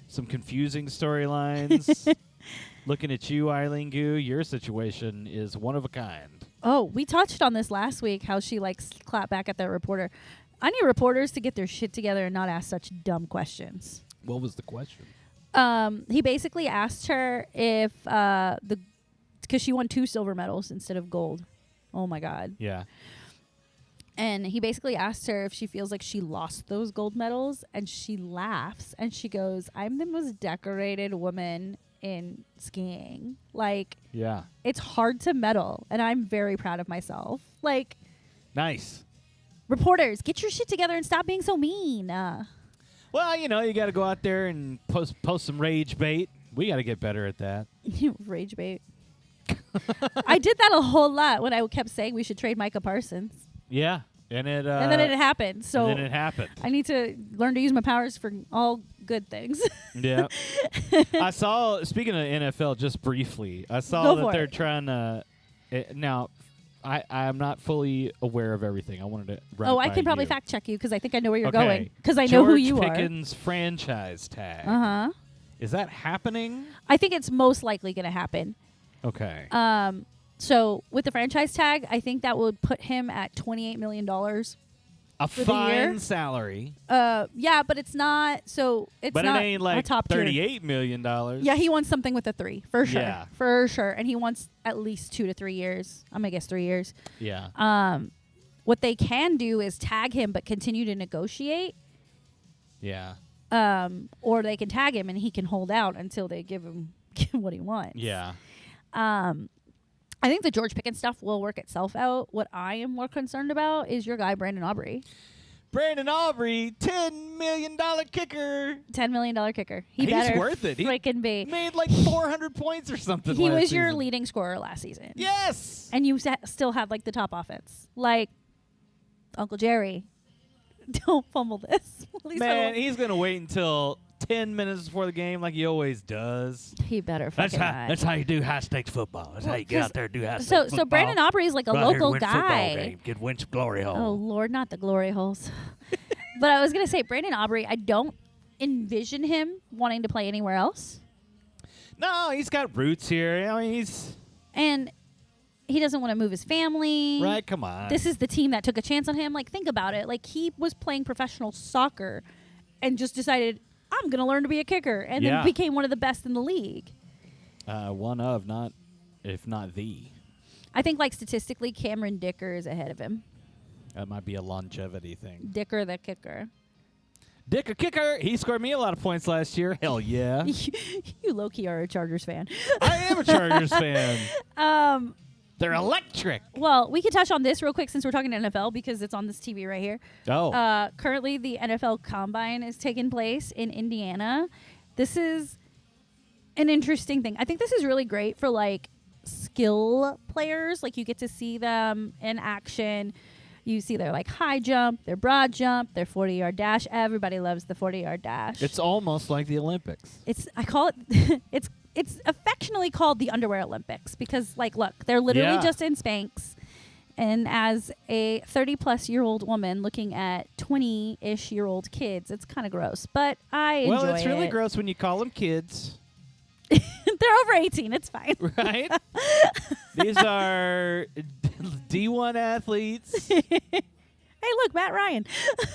some confusing storylines. Looking at you, Eileen Gu, your situation is one of a kind. Oh, we touched on this last week, how she likes clap back at the reporter. I need reporters to get their shit together and not ask such dumb questions. What was the question? He basically asked her if because she won 2 silver medals instead of gold. Oh my God. Yeah. And he basically asked her if she feels like she lost those gold medals, and she laughs and she goes, I'm the most decorated woman in skiing. Like, Yeah. it's hard to medal, and I'm very proud of myself. Like, Nice. reporters, get your shit together and stop being so mean. Well, you got to go out there and post some rage bait. We got to get better at that. Rage bait. I did that a whole lot when I kept saying we should trade Micah Parsons. Yeah. And And then it happened. So and then it happened. I need to learn to use my powers for all good things. Yeah. I saw, speaking of NFL, just briefly, I saw Go that for they're it. trying to, now, I'm not fully aware of everything. I wanted to run it Oh, I by can probably you. fact check you because I think I know where you're Okay. going. Because I know who George you Pickens franchise tag. are. Uh huh. Is that happening? I think it's most likely going to happen. Okay. So with the franchise tag, I think that would put him at $28 million. A for the year? fine salary. Yeah, but it's not. So it's But not it ain't a like top tier. $38 million. Yeah, he wants something with a 3 for sure. Yeah. For sure, and he wants at least 2 to 3 years. I'm gonna guess 3 years. Yeah. What they can do is tag him, but continue to negotiate. Yeah. Or they can tag him and he can hold out until they give him what he wants. Yeah. I think the George Pickens stuff will work itself out. What I am more concerned about is your guy Brandon Aubrey. Brandon Aubrey, $10 million kicker. $10 million kicker. He's He's worth it. He freaking be. made like 400 points or something. He last was your season. leading scorer last season. Yes. And you still have like the top offense. Like Uncle Jerry. Don't fumble this. Please Man, fumble. he's going to wait until 10 minutes before the game like he always does. He better fucking not. That's how you do high-stakes football. That's how you get out there and do high-stakes So football. Brandon Aubrey is like a Go out here and local win football guy. game. Get win glory hole. Oh Lord, not the glory holes. But I was gonna say Brandon Aubrey. I don't envision him wanting to play anywhere else, No, he's got roots here. I mean, he's and he doesn't want to move his family. right. Come on. This is the team that took a chance on him. Like, think about it. Like, he was playing professional soccer, and just decided I'm gonna learn to be a kicker, and Yeah. then became one of the best in the league. One of, not if not the. I think like statistically, Cameron Dicker is ahead of him. That might be a longevity thing. Dicker the kicker. Dick a kicker. He scored me a lot of points last year. Hell yeah. You low key are a Chargers fan. I am a Chargers fan. They're electric. Well, we could touch on this real quick since we're talking NFL because it's on this TV right here. Oh. Currently, the NFL Combine is taking place in Indiana. This is an interesting thing. I think this is really great for like skill players. Like, you get to see them in action. You see their like high jump, their broad jump, their 40-yard dash. Everybody loves the 40-yard dash. It's almost like the Olympics. I call it it's affectionately called the Underwear Olympics because, like, look, they're literally just in Spanx. And as a 30-plus-year-old woman looking at 20-ish-year-old kids, it's kind of gross. But I enjoy it. Well, it's really gross when you call them kids. They're over 18. It's fine. Right? These are D1 athletes. Hey, look, Matt Ryan.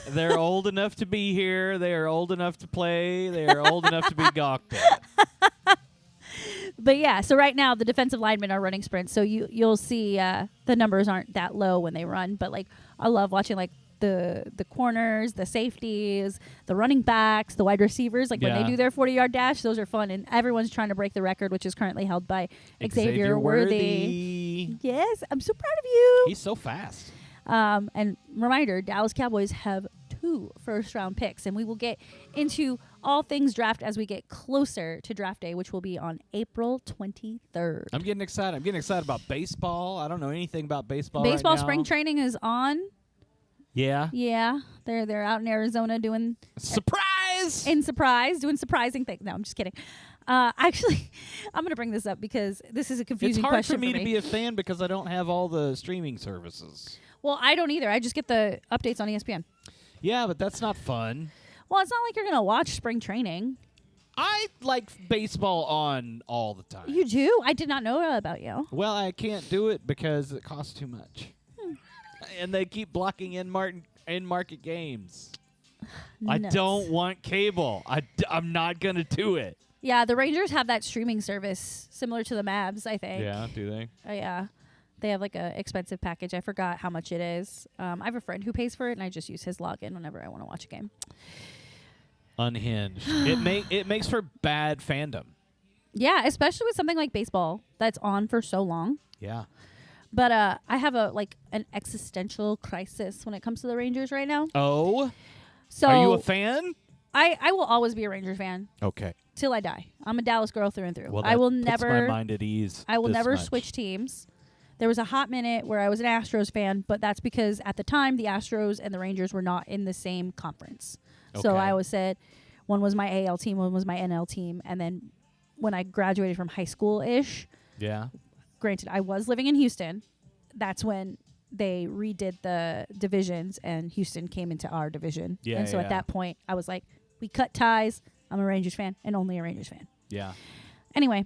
They're old enough to be here. They are old enough to play. They are old enough to be gawked at. But yeah, so right now the defensive linemen are running sprints, so you'll see the numbers aren't that low when they run. But like, I love watching like the corners, the safeties, the running backs, the wide receivers. Like when they do their 40-yard dash, those are fun, and everyone's trying to break the record, which is currently held by Xavier Worthy. Yes, I'm so proud of you. He's so fast. And reminder, Dallas Cowboys have 2 first-round picks, and we will get into all things draft as we get closer to draft day, which will be on April 23rd. I'm getting excited. I'm getting excited about baseball. I don't know anything about baseball Baseball right now. spring training is on. Yeah. Yeah, they're out in Arizona doing Surprise! doing surprising things. No, I'm just kidding. Actually, I'm gonna bring this up because this is a confusing It's hard question for me to be a fan because I don't have all the streaming services. Well, I don't either. I just get the updates on ESPN. Yeah, but that's not fun. Well, it's not like you're gonna watch spring training. I like baseball on all the time. You do? I did not know that about you. Well, I can't do it because it costs too much. And they keep blocking in-market games. I Nuts. don't want cable. I'm not going to do it. Yeah, the Rangers have that streaming service similar to the Mavs, I think. Yeah, do they? Yeah. They have like a expensive package. I forgot how much it is. I have a friend who pays for it, and I just use his login whenever I want to watch a game. Unhinged. It makes for bad fandom. Yeah, especially with something like baseball that's on for so long. Yeah. But I have an existential crisis when it comes to the Rangers right now. Oh? So Are you a fan? I will always be a Rangers fan Okay. till I die. I'm a Dallas girl through and through. Well, I will that puts never my mind at ease. I will this never much. switch teams. There was a hot minute where I was an Astros fan, but that's because at the time the Astros and the Rangers were not in the same conference. So Okay. I always said one was my AL team, one was my NL team, and then when I graduated from high school-ish, Yeah. granted I was living in Houston, that's when they redid the divisions and Houston came into our division. Yeah, and so yeah. at that point I was like, we cut ties. I'm a Rangers fan and only a Rangers fan. Yeah. Anyway,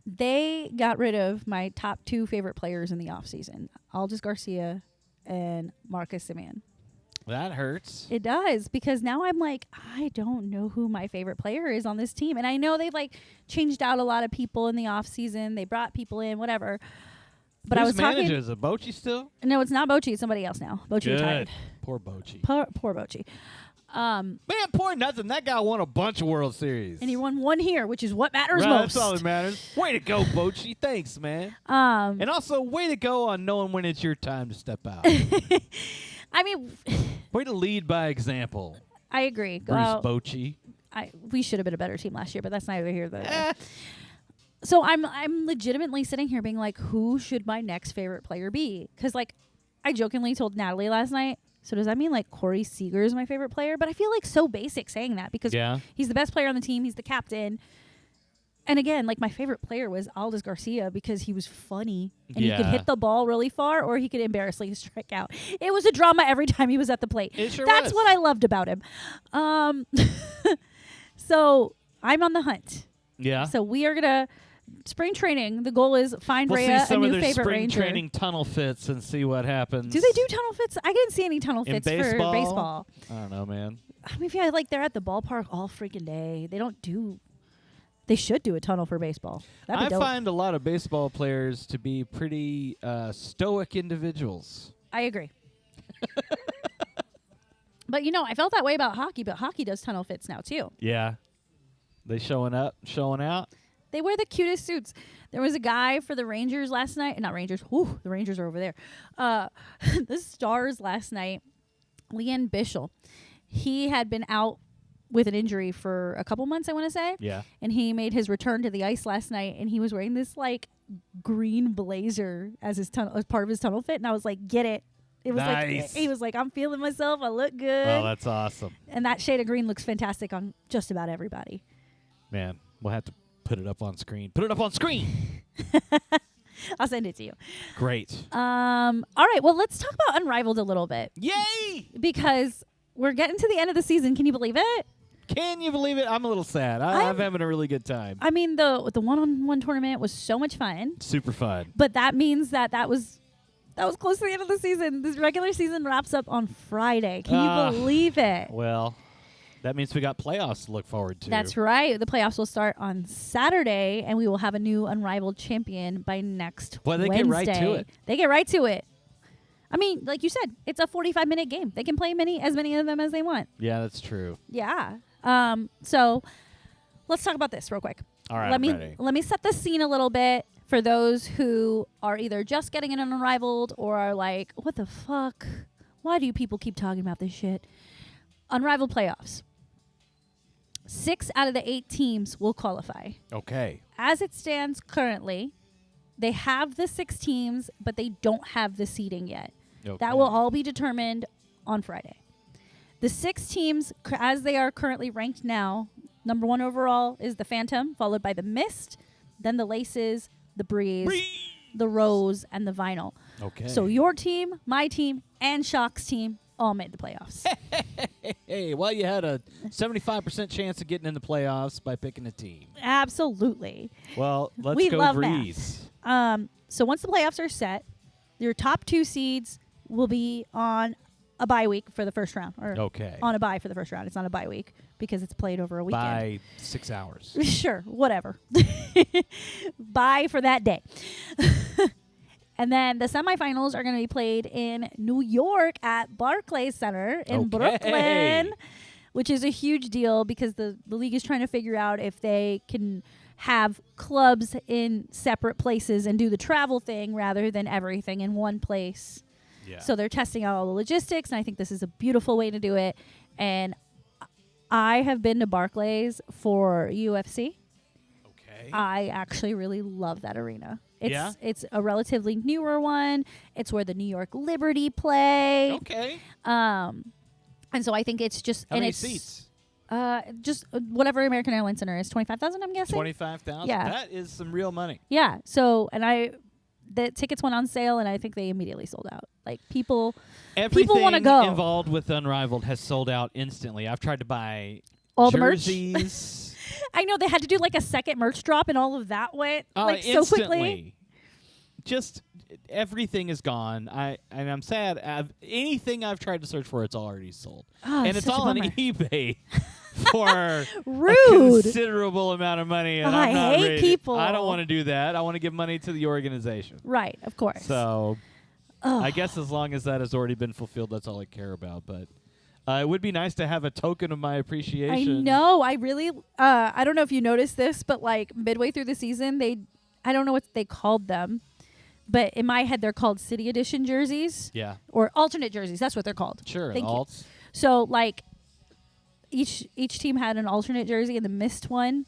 they got rid of my top 2 favorite players in the offseason, Aldis Garcia and Marcus Semien. That hurts. It does, because now I'm like, I don't know who my favorite player is on this team. And I know they've like changed out a lot of people in the offseason. They brought people in, whatever. But I was talking. Is it Bochy still? No, it's not Bochy. It's somebody else now. Bochy retired. Poor Bochy. Poor Bochy. Man, poor nothing. That guy won a bunch of World Series. And he won one here, which is what matters Right, most. that's all that matters. Way to go, Bochy. Thanks, man. Um, And also, way to go on knowing when it's your time to step out. I mean, Way to lead by example, I agree. Bruce Bochy. We should have been a better team last year, but that's neither here nor there. So I'm legitimately sitting here being like, who should my next favorite player be? Because like, I jokingly told Natalie last night. So does that mean like Corey Seager is my favorite player? But I feel like so basic saying that because he's the best player on the team. He's the captain. And again, like my favorite player was Aldis Garcia because he was funny and he could hit the ball really far or he could embarrassingly strike out. It was a drama every time he was at the plate. It sure That's was. what I loved about him. So I'm on the hunt. Yeah. So we are gonna spring training. The goal is find We'll Rayya see some a of new their favorite spring ranger. training tunnel fits and see what happens. Do they do tunnel fits? I didn't see any tunnel in fits baseball? for baseball. I don't know, man. I mean, yeah, like they're at the ballpark all freaking day. They don't do. They should do a tunnel for baseball. That'd be I dope. find a lot of baseball players to be pretty stoic individuals. I agree. But you know, I felt that way about hockey, but hockey does tunnel fits now too. Yeah. They showing up, showing out. They wear the cutest suits. There was a guy for the Rangers last night. Not Rangers. Whew, the Rangers are over there. The Stars last night. Leanne Bischel. He had been out with an injury for a couple months, I want to say. Yeah. And he made his return to the ice last night, and he was wearing this like green blazer as his tunnel, as part of his tunnel fit. And I was like, get it. It was Nice. like he was like, I'm feeling myself. I look good. Oh, that's awesome. And that shade of green looks fantastic on just about everybody. Man, we'll have to put it up on screen. Put it up on screen. I'll send it to you. Great. All right. Well, let's talk about Unrivaled a little bit Yay! because we're getting to the end of the season. Can you believe it? Can you believe it? I'm a little sad. I'm having a really good time. I mean, the one-on-one tournament was so much fun, Super fun. but that means that was close to the end of the season. This regular season wraps up on Friday. Can you believe it? Well, that means we got playoffs to look forward to. That's right. The playoffs will start on Saturday, and we will have a new Unrivaled champion by next Well, they Wednesday. get right to it. They get right to it. I mean, like you said, it's a 45-minute game. They can play as many of them as they want. Yeah, that's true. Yeah. So let's talk about this real quick. All right, let I'm me set the scene a little bit for those who are either just getting in an Unrivaled or are like, what the fuck? Why do you people keep talking about this shit? Unrivaled playoffs. 6 out of the 8 teams will qualify. Okay. As it stands currently, they have the 6 teams, but they don't have the seeding yet. Okay. That will all be determined on Friday. The 6 teams, as they are currently ranked now, number 1 overall is the Phantom, followed by the Mist, then the Laces, the Breeze, the Rose, and the Vinyl. Okay. So your team, my team, and Shock's team all made the playoffs. Hey, well, you had a 75% chance of getting in the playoffs by picking a team. Absolutely. Well, let's We go love Breeze. So once the playoffs are set, your top 2 seeds will be on a bye week for the first round. Or Okay. on a bye for the first round. It's not a bye week because it's played over a weekend. By 6 hours. Sure, whatever. Bye for that day. And then the semifinals are going to be played in New York at Barclays Center in Brooklyn, which is a huge deal because the league is trying to figure out if they can have clubs in separate places and do the travel thing rather than everything in one place. Yeah. So they're testing out all the logistics, and I think this is a beautiful way to do it. And I have been to Barclays for UFC. Okay. I actually really love that arena. Yeah? It's a relatively newer one. It's where the New York Liberty play. Okay. And so I think it's just How and many it's seats? Just whatever American Airlines Center is, 25,000. I'm guessing. 25,000. Yeah. That is some real money. Yeah. So the tickets went on sale, and I think they immediately sold out. Like people want to go. Involved with Unrivaled has sold out instantly. I've tried to buy All the merch. jerseys. I know they had to do like a second merch drop, and all of that went like so instantly. quickly. Just everything is gone. I'm sad. Anything I've tried to search for, it's already sold, Oh, and it's such a all on bummer. eBay for a Rude. considerable amount of money. And I I'm not hate ready. people. I don't want to do that. I want to give money to the organization. Right, of course. So Ugh. I guess as long as that has already been fulfilled, that's all I care about. But it would be nice to have a token of my appreciation. I know. I really. I don't know if you noticed this, but like midway through the season, I don't know what they called them, but in my head they're called City Edition jerseys. Yeah. Or alternate jerseys. That's what they're called. Sure. Thank you. Alts. So like each team had an alternate jersey, and the mist one,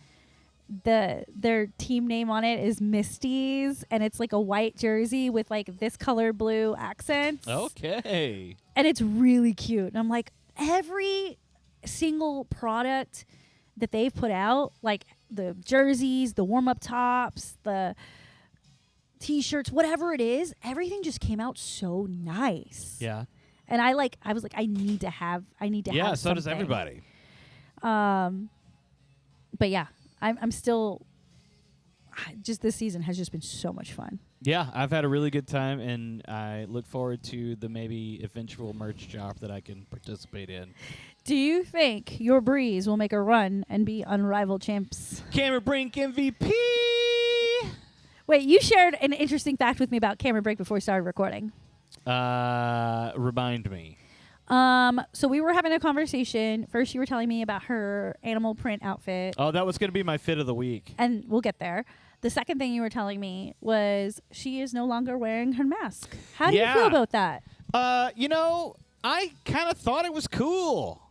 their team name on it is Misties, and it's like a white jersey with like this color blue accents. Okay. And it's really cute. And I'm like, every single product that they've put out, like the jerseys, the warm-up tops, the T-shirts, whatever it is, everything just came out so nice. Yeah. And I was like, I need to have Yeah, so does something. everybody. But yeah, I'm still just, this season has just been so much fun. Yeah, I've had a really good time, and I look forward to the maybe eventual merch drop that I can participate in. Do you think your Breeze will make a run and be Unrivaled champs? Cameron Brink MVP. Wait, you shared an interesting fact with me about Cameron Brink before we started recording. Remind me. So we were having a conversation. First, you were telling me about her animal print outfit. Oh, that was going to be my fit of the week. And we'll get there. The second thing you were telling me was she is no longer wearing her mask. How do you feel about that? I kind of thought it was cool.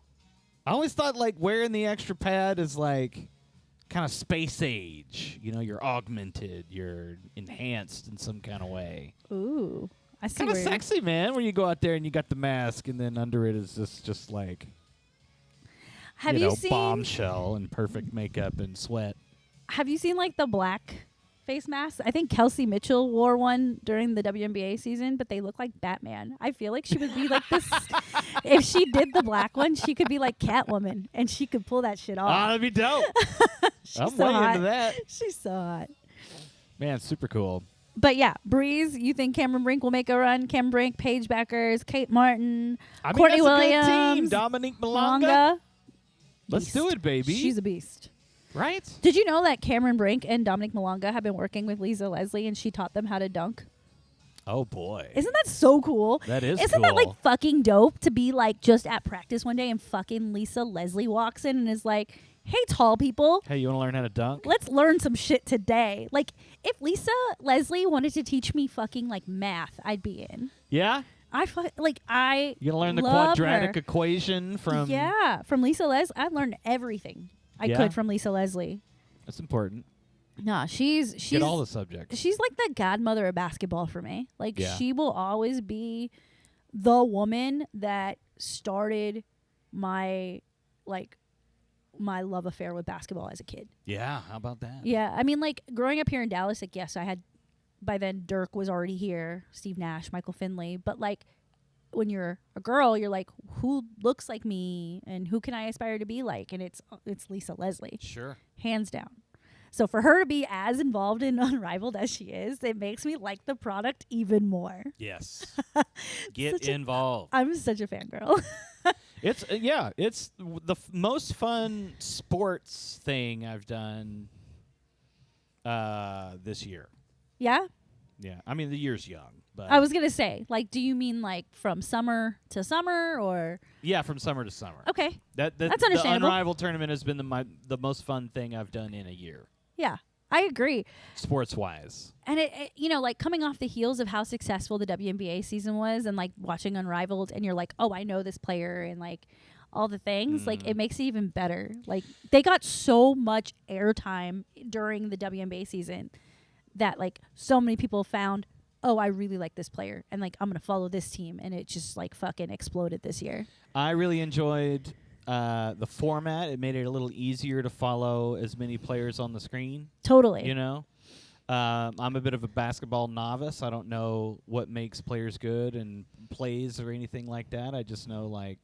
I always thought like wearing the extra pad is like kind of space age. You know, you're augmented, you're enhanced in some kind of way. Ooh, I see. Kind of sexy, man, when you go out there and you got the mask and then under it is just like, have you seen bombshell and perfect makeup and sweat. Have you seen like the black face masks? I think Kelsey Mitchell wore one during the WNBA season, but they look like Batman. I feel like she would be like this. If she did the black one, she could be like Catwoman, and she could pull that shit off. Oh, that'd be dope. I'm so way hot. into that. She's so hot. Man, super cool. But yeah, Breeze, you think Cameron Brink will make a run? Cameron Brink, Paige Beckers, Kate Martin, Courtney that's Williams, a good team. Dominique Malonga. Let's Beast. do it, baby. She's a beast. Right? Did you know that Cameron Brink and Dominique Malonga have been working with Lisa Leslie, and she taught them how to dunk? Oh, boy. Isn't that so cool? That is Isn't cool. that like fucking dope to be like just at practice one day and fucking Lisa Leslie walks in and is like, hey, tall people. Hey, you want to learn how to dunk? Let's learn some shit today. Like, if Lisa Leslie wanted to teach me fucking like math, I'd be in. Yeah? You gonna learn the love quadratic her. equation from... Yeah, from Lisa Leslie. I learned everything I could from Lisa Leslie. That's important. Nah, she's Get all the subjects. She's like the godmother of basketball for me. Like, Yeah. she will always be the woman that started my love affair with basketball as a kid. Yeah, how about that? Yeah, I mean, like, growing up here in Dallas, like, yes, by then Dirk was already here, Steve Nash, Michael Finley, but like, when you're a girl, you're like, who looks like me and who can I aspire to be like? And it's Lisa Leslie. Sure. Hands down. So for her to be as involved in Unrivaled as she is, it makes me like the product even more. Yes. Get involved. I'm such a fangirl. It's it's the most fun sports thing I've done this year. Yeah? Yeah. I mean, the year's young, but I was going to say, like, do you mean like from summer to summer or? yeah, from summer to summer. Okay. That's understandable. The Unrivaled tournament has been the most fun thing I've done in a year, Yeah, I agree. sports wise. And it, like coming off the heels of how successful the WNBA season was and like watching Unrivaled and you're like, oh, I know this player and like all the things, like it makes it even better. Like they got so much airtime during the WNBA season that like so many people found, oh, I really like this player and like I'm going to follow this team. And it just like fucking exploded this year. I really enjoyed the format. It made it a little easier to follow as many players on the screen. Totally. You know? I'm a bit of a basketball novice. I don't know what makes players good and plays or anything like that. I just know, like,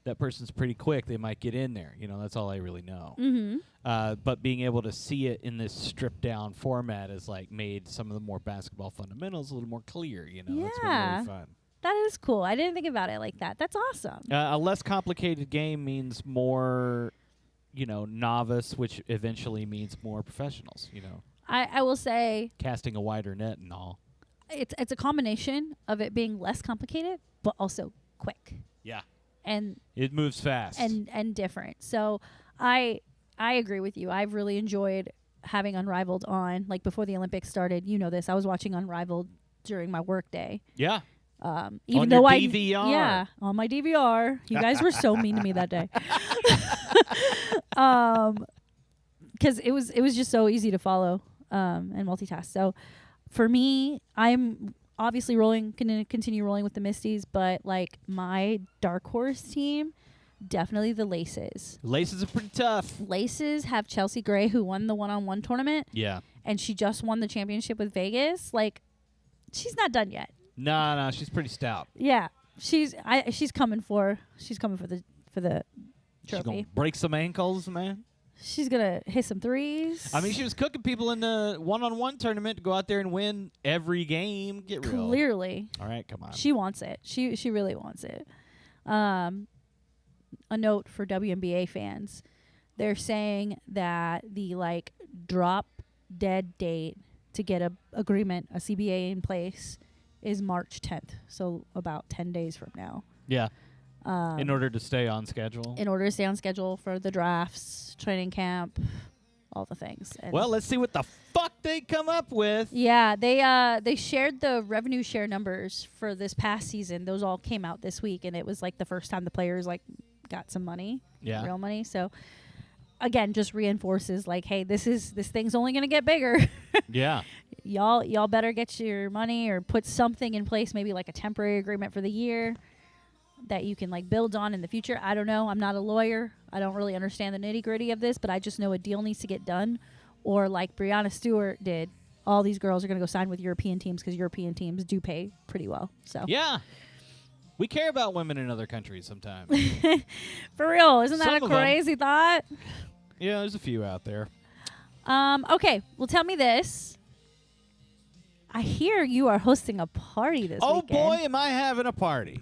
that person's pretty quick. They might get in there. You know, that's all I really know. Mm-hmm. But being able to see it in this stripped-down format has, like, made some of the more basketball fundamentals a little more clear, you know? That's been really fun. That is cool. I didn't think about it like that. That's awesome. A less complicated game means more, novice, which eventually means more professionals, I will say casting a wider net and all. it's a combination of it being less complicated, but also quick. Yeah. And it moves fast. And different. So I agree with you. I've really enjoyed having Unrivaled on. Like before the Olympics started, you know this. I was watching Unrivaled during my work day. Yeah. Even on though your I DVR. yeah, on my DVR. You guys were so mean to me that day. Because it was just so easy to follow and multitask. So for me, I'm obviously going to continue rolling with the Misties, but like my dark horse team, definitely the Laces. Laces are pretty tough. Laces have Chelsea Gray, who won the one-on-one tournament. Yeah. And she just won the championship with Vegas. Like, she's not done yet. No, she's pretty stout. Yeah, she's coming for the trophy. She's gonna break some ankles, man. She's gonna hit some threes. I mean, she was cooking people in the one-on-one tournament to go out there and win every game. Get real. Clearly. All right, come on. She wants it. She really wants it. A note for WNBA fans: they're saying that the like drop dead date to get a CBA in place is March 10th, so about 10 days from now. Yeah. In order to stay on schedule. In order to stay on schedule for the drafts, training camp, all the things. And well, let's see what the fuck they come up with. yeah, they shared the revenue share numbers for this past season. Those all came out this week, and it was like the first time the players like got some money, real money. So again, just reinforces like, hey, this thing's only gonna get bigger. Yeah. Y'all better get your money or put something in place, maybe like a temporary agreement for the year that you can like build on in the future. I don't know. I'm not a lawyer. I don't really understand the nitty-gritty of this, but I just know a deal needs to get done. Or like Breanna Stewart did, all these girls are going to go sign with European teams because European teams do pay pretty well. So yeah. We care about women in other countries sometimes. For real. Isn't that Some a crazy thought? Yeah, there's a few out there. Okay. Well, tell me this. I hear you are hosting a party this weekend. Oh, boy, am I having a party.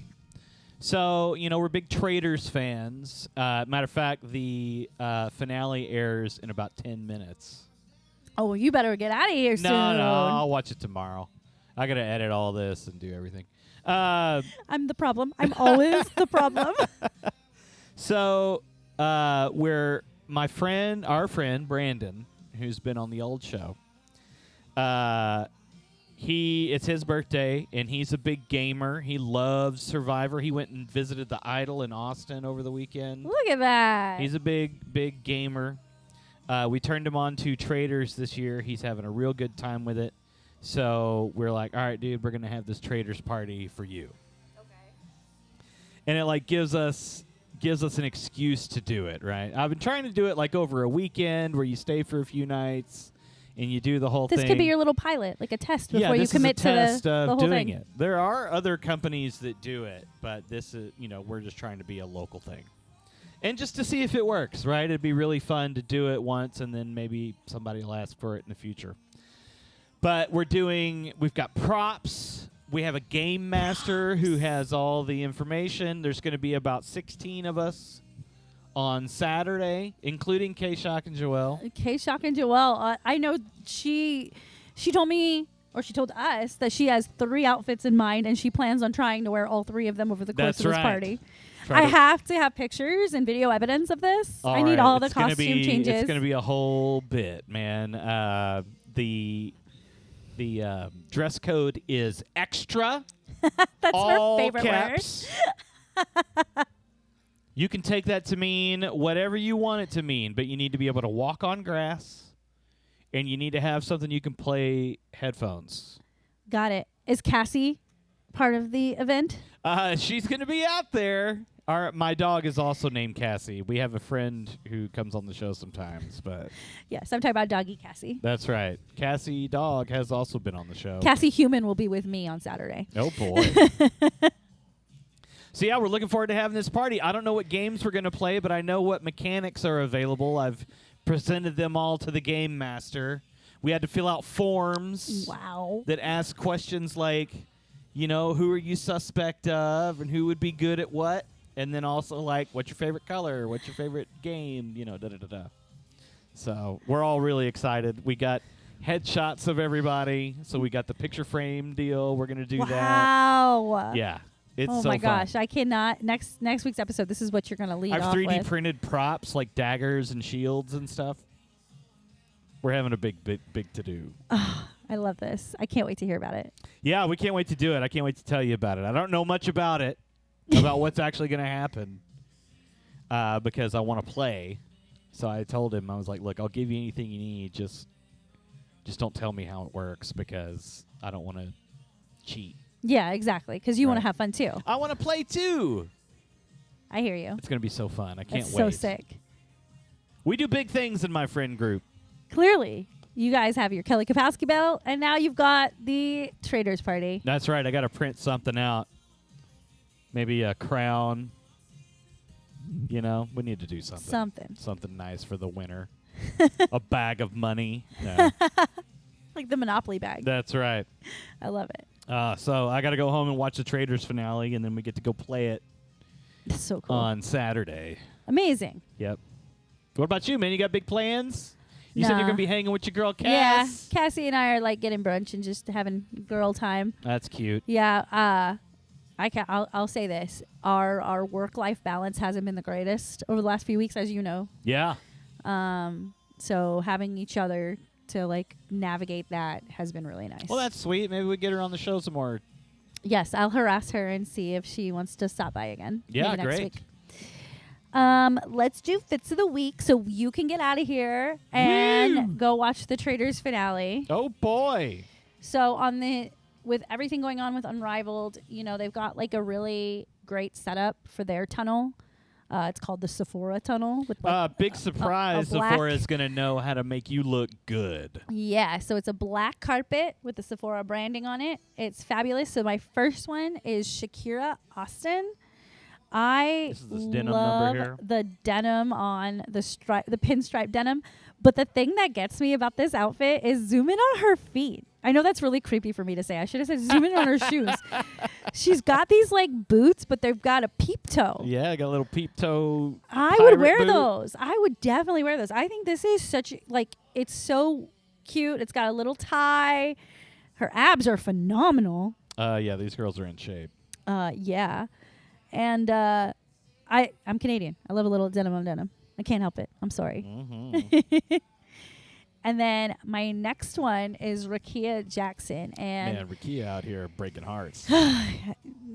So, we're big Traders fans. Matter of fact, the finale airs in about 10 minutes. Oh, well, you better get out of here soon. No, I'll watch it tomorrow. I got to edit all this and do everything. I'm the problem. I'm always the problem. So, our friend, Brandon, who's been on the old show, it's his birthday, and he's a big gamer. He loves Survivor. He went and visited the Idol in Austin over the weekend. Look at that. He's a big gamer. We turned him on to Traders this year. He's having a real good time with it. So we're like, all right, dude, we're going to have this Traders party for you. Okay. And it like gives us an excuse to do it, right? I've been trying to do it like over a weekend where you stay for a few nights. And you do the whole thing. This could be your little pilot, like a test before you commit to the whole doing thing. It. There are other companies that do it, but this is, we're just trying to be a local thing. And just to see if it works, right? It'd be really fun to do it once, and then maybe somebody will ask for it in the future. But we've got props. We have a game master who has all the information. There's going to be about 16 of us on Saturday, including K-Shock and Joelle. K-Shock and Joelle, I know she told me, or she told us, that she has 3 outfits in mind, and she plans on trying to wear all 3 of them over the course of this party. I have to have pictures and video evidence of this. I need all the costume changes. It's going to be a whole bit, man. The dress code is extra. That's all her favorite caps. Word. You can take that to mean whatever you want it to mean, but you need to be able to walk on grass, and you need to have something you can play headphones. Got it. Is Cassie part of the event? She's going to be out there. My dog is also named Cassie. We have a friend who comes on the show sometimes, but yes, I'm talking about doggy Cassie. That's right. Cassie dog has also been on the show. Cassie human will be with me on Saturday. Oh boy. So, yeah, we're looking forward to having this party. I don't know what games we're going to play, but I know what mechanics are available. I've presented them all to the game master. We had to fill out forms that ask questions like, who are you suspect of and who would be good at what? And then also, like, what's your favorite color? What's your favorite game? Da-da-da-da. So we're all really excited. We got headshots of everybody. So we got the picture frame deal. We're going to do that. Wow. Yeah. It's oh so my fun. gosh, I cannot. Next week's episode, this is what you're going to lead off I've 3D with. printed props like daggers and shields and stuff. We're having a big to-do. I love this. I can't wait to hear about it. Yeah, we can't wait to do it. I can't wait to tell you about it. I don't know much about it, about what's actually going to happen, because I want to play. So I told him, I was like, look, I'll give you anything you need. Just don't tell me how it works because I don't want to cheat. Yeah, exactly. Because you want to have fun too. I want to play too. I hear you. It's going to be so fun. I can't wait. So sick. We do big things in my friend group. Clearly, you guys have your Kelly Kapowski belt, and now you've got the Traders Party. That's right. I got to print something out. Maybe a crown. You know, we need to do something. Something nice for the winter. A bag of money. No. Like the Monopoly bag. That's right. I love it. So I got to go home and watch the Traders finale, and then we get to go play it. That's so cool. On Saturday. Amazing. Yep. What about you, man? You got big plans? You said you're going to be hanging with your girl, Cass? Yeah. Cassie and I are like getting brunch and just having girl time. That's cute. Yeah. I'll say this. Our work-life balance hasn't been the greatest over the last few weeks, as you know. Yeah. So having each other to like navigate that has been really nice. Well, that's sweet. Maybe we get her on the show some more. Yes, I'll harass her and see if she wants to stop by again. Yeah, maybe next great. Week. Let's do Fits of the Week so you can get out of here and go watch the Traders finale. Oh, boy. So with everything going on with Unrivaled, you know, they've got like a really great setup for their tunnel. It's called the Sephora Tunnel. With like big surprise, Sephora is going to know how to make you look good. Yeah, so it's a black carpet with the Sephora branding on it. It's fabulous. So my first one is Shakira Austin. This is this denim love number here. the denim on the pinstripe denim. But the thing that gets me about this outfit is zoom in on her feet. I know that's really creepy for me to say. I should have said zoom in on her shoes. She's got these like boots, but they've got a peep toe. Yeah, got a little peep toe. I would wear those. I would definitely wear those. I think this is it's so cute. It's got a little tie. Her abs are phenomenal. Yeah, these girls are in shape. Yeah. And I'm Canadian. I love a little denim on denim. I can't help it. I'm sorry. Mm-hmm. And then my next one is Rayya Jackson. And man, Rayya out here breaking hearts.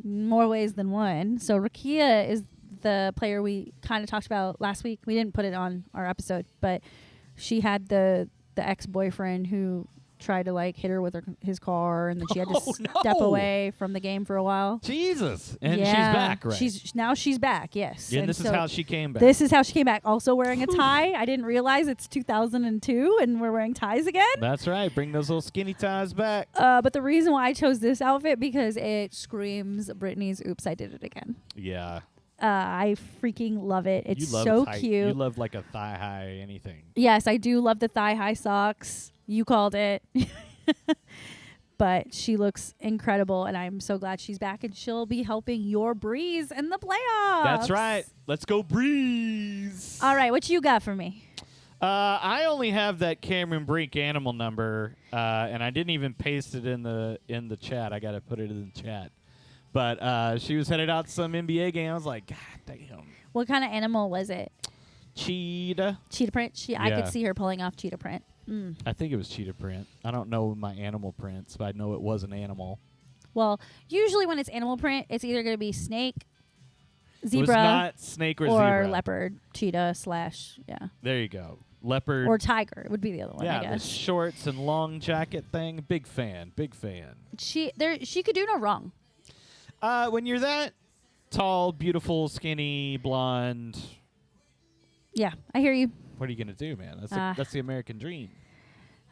more ways than one. So Rayya is the player we kind of talked about last week. We didn't put it on our episode, but she had the ex-boyfriend who tried to like hit her with his car, and then she had to step away from the game for a while. Jesus. And she's back, right? She's back, yes. Yeah, and this is how she came back. This is how she came back. Also wearing a tie. I didn't realize it's 2002 and we're wearing ties again. That's right. Bring those little skinny ties back. But the reason why I chose this outfit because it screams Britney's Oops, I Did It Again. Yeah. I freaking love it. It's so cute. You love like a thigh high anything. Yes, I do love the thigh high socks. You called it. But she looks incredible, and I'm so glad she's back, and she'll be helping your Breeze in the playoffs. That's right. Let's go Breeze. All right, what you got for me? I only have that Cameron Brink animal number, and I didn't even paste it in the chat. I got to put it in the chat. But she was headed out to some NBA game. I was like, God damn. What kind of animal was it? Cheetah. Cheetah print? I could see her pulling off cheetah print. I think it was cheetah print. I don't know my animal prints, but I know it was an animal. Well, usually when it's animal print, it's either going to be snake, zebra, it was not snake or zebra. leopard, cheetah / yeah. There you go. Leopard. Or tiger would be the other one, I guess. The shorts and long jacket thing. Big fan. She could do no wrong. When you're that tall, beautiful, skinny, blonde. Yeah, I hear you. What are you going to do, man? That's the American dream.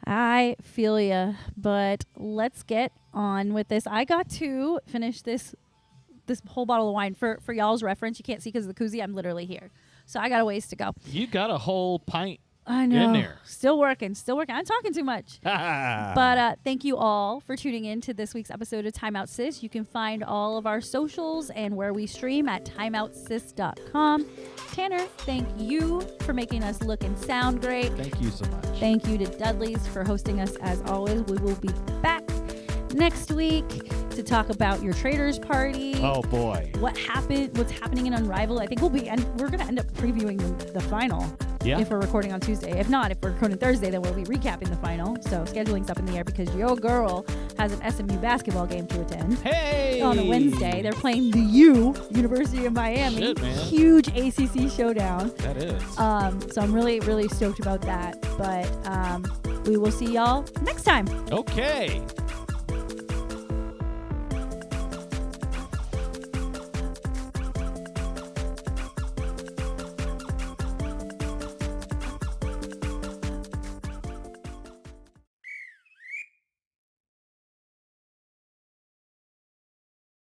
I feel ya, but let's get on with this. I got to finish this whole bottle of wine. For y'all's reference, you can't see because of the koozie. I'm literally here. So I got a ways to go. You got a whole pint I know. in there. Still working. I'm talking too much. But thank you all for tuning in to this week's episode of TIMEOUT Sis. You can find all of our socials and where we stream at timeoutsis.com. Tanner, thank you for making us look and sound great. Thank you so much. Thank you to Dudley's for hosting us as always. We will be back next week. to talk about your traders party. Oh boy. What's happening in Unrivaled. I think we're going to end up previewing the final. Yeah. If we're recording on Tuesday. If not, if we're recording Thursday, then we'll be recapping the final. So scheduling's up in the air because your girl has an SMU basketball game to attend. Hey! On a Wednesday. They're playing the University of Miami. Shit, man. Huge ACC showdown. That is. So I'm really, really stoked about that. But we will see y'all next time. Okay.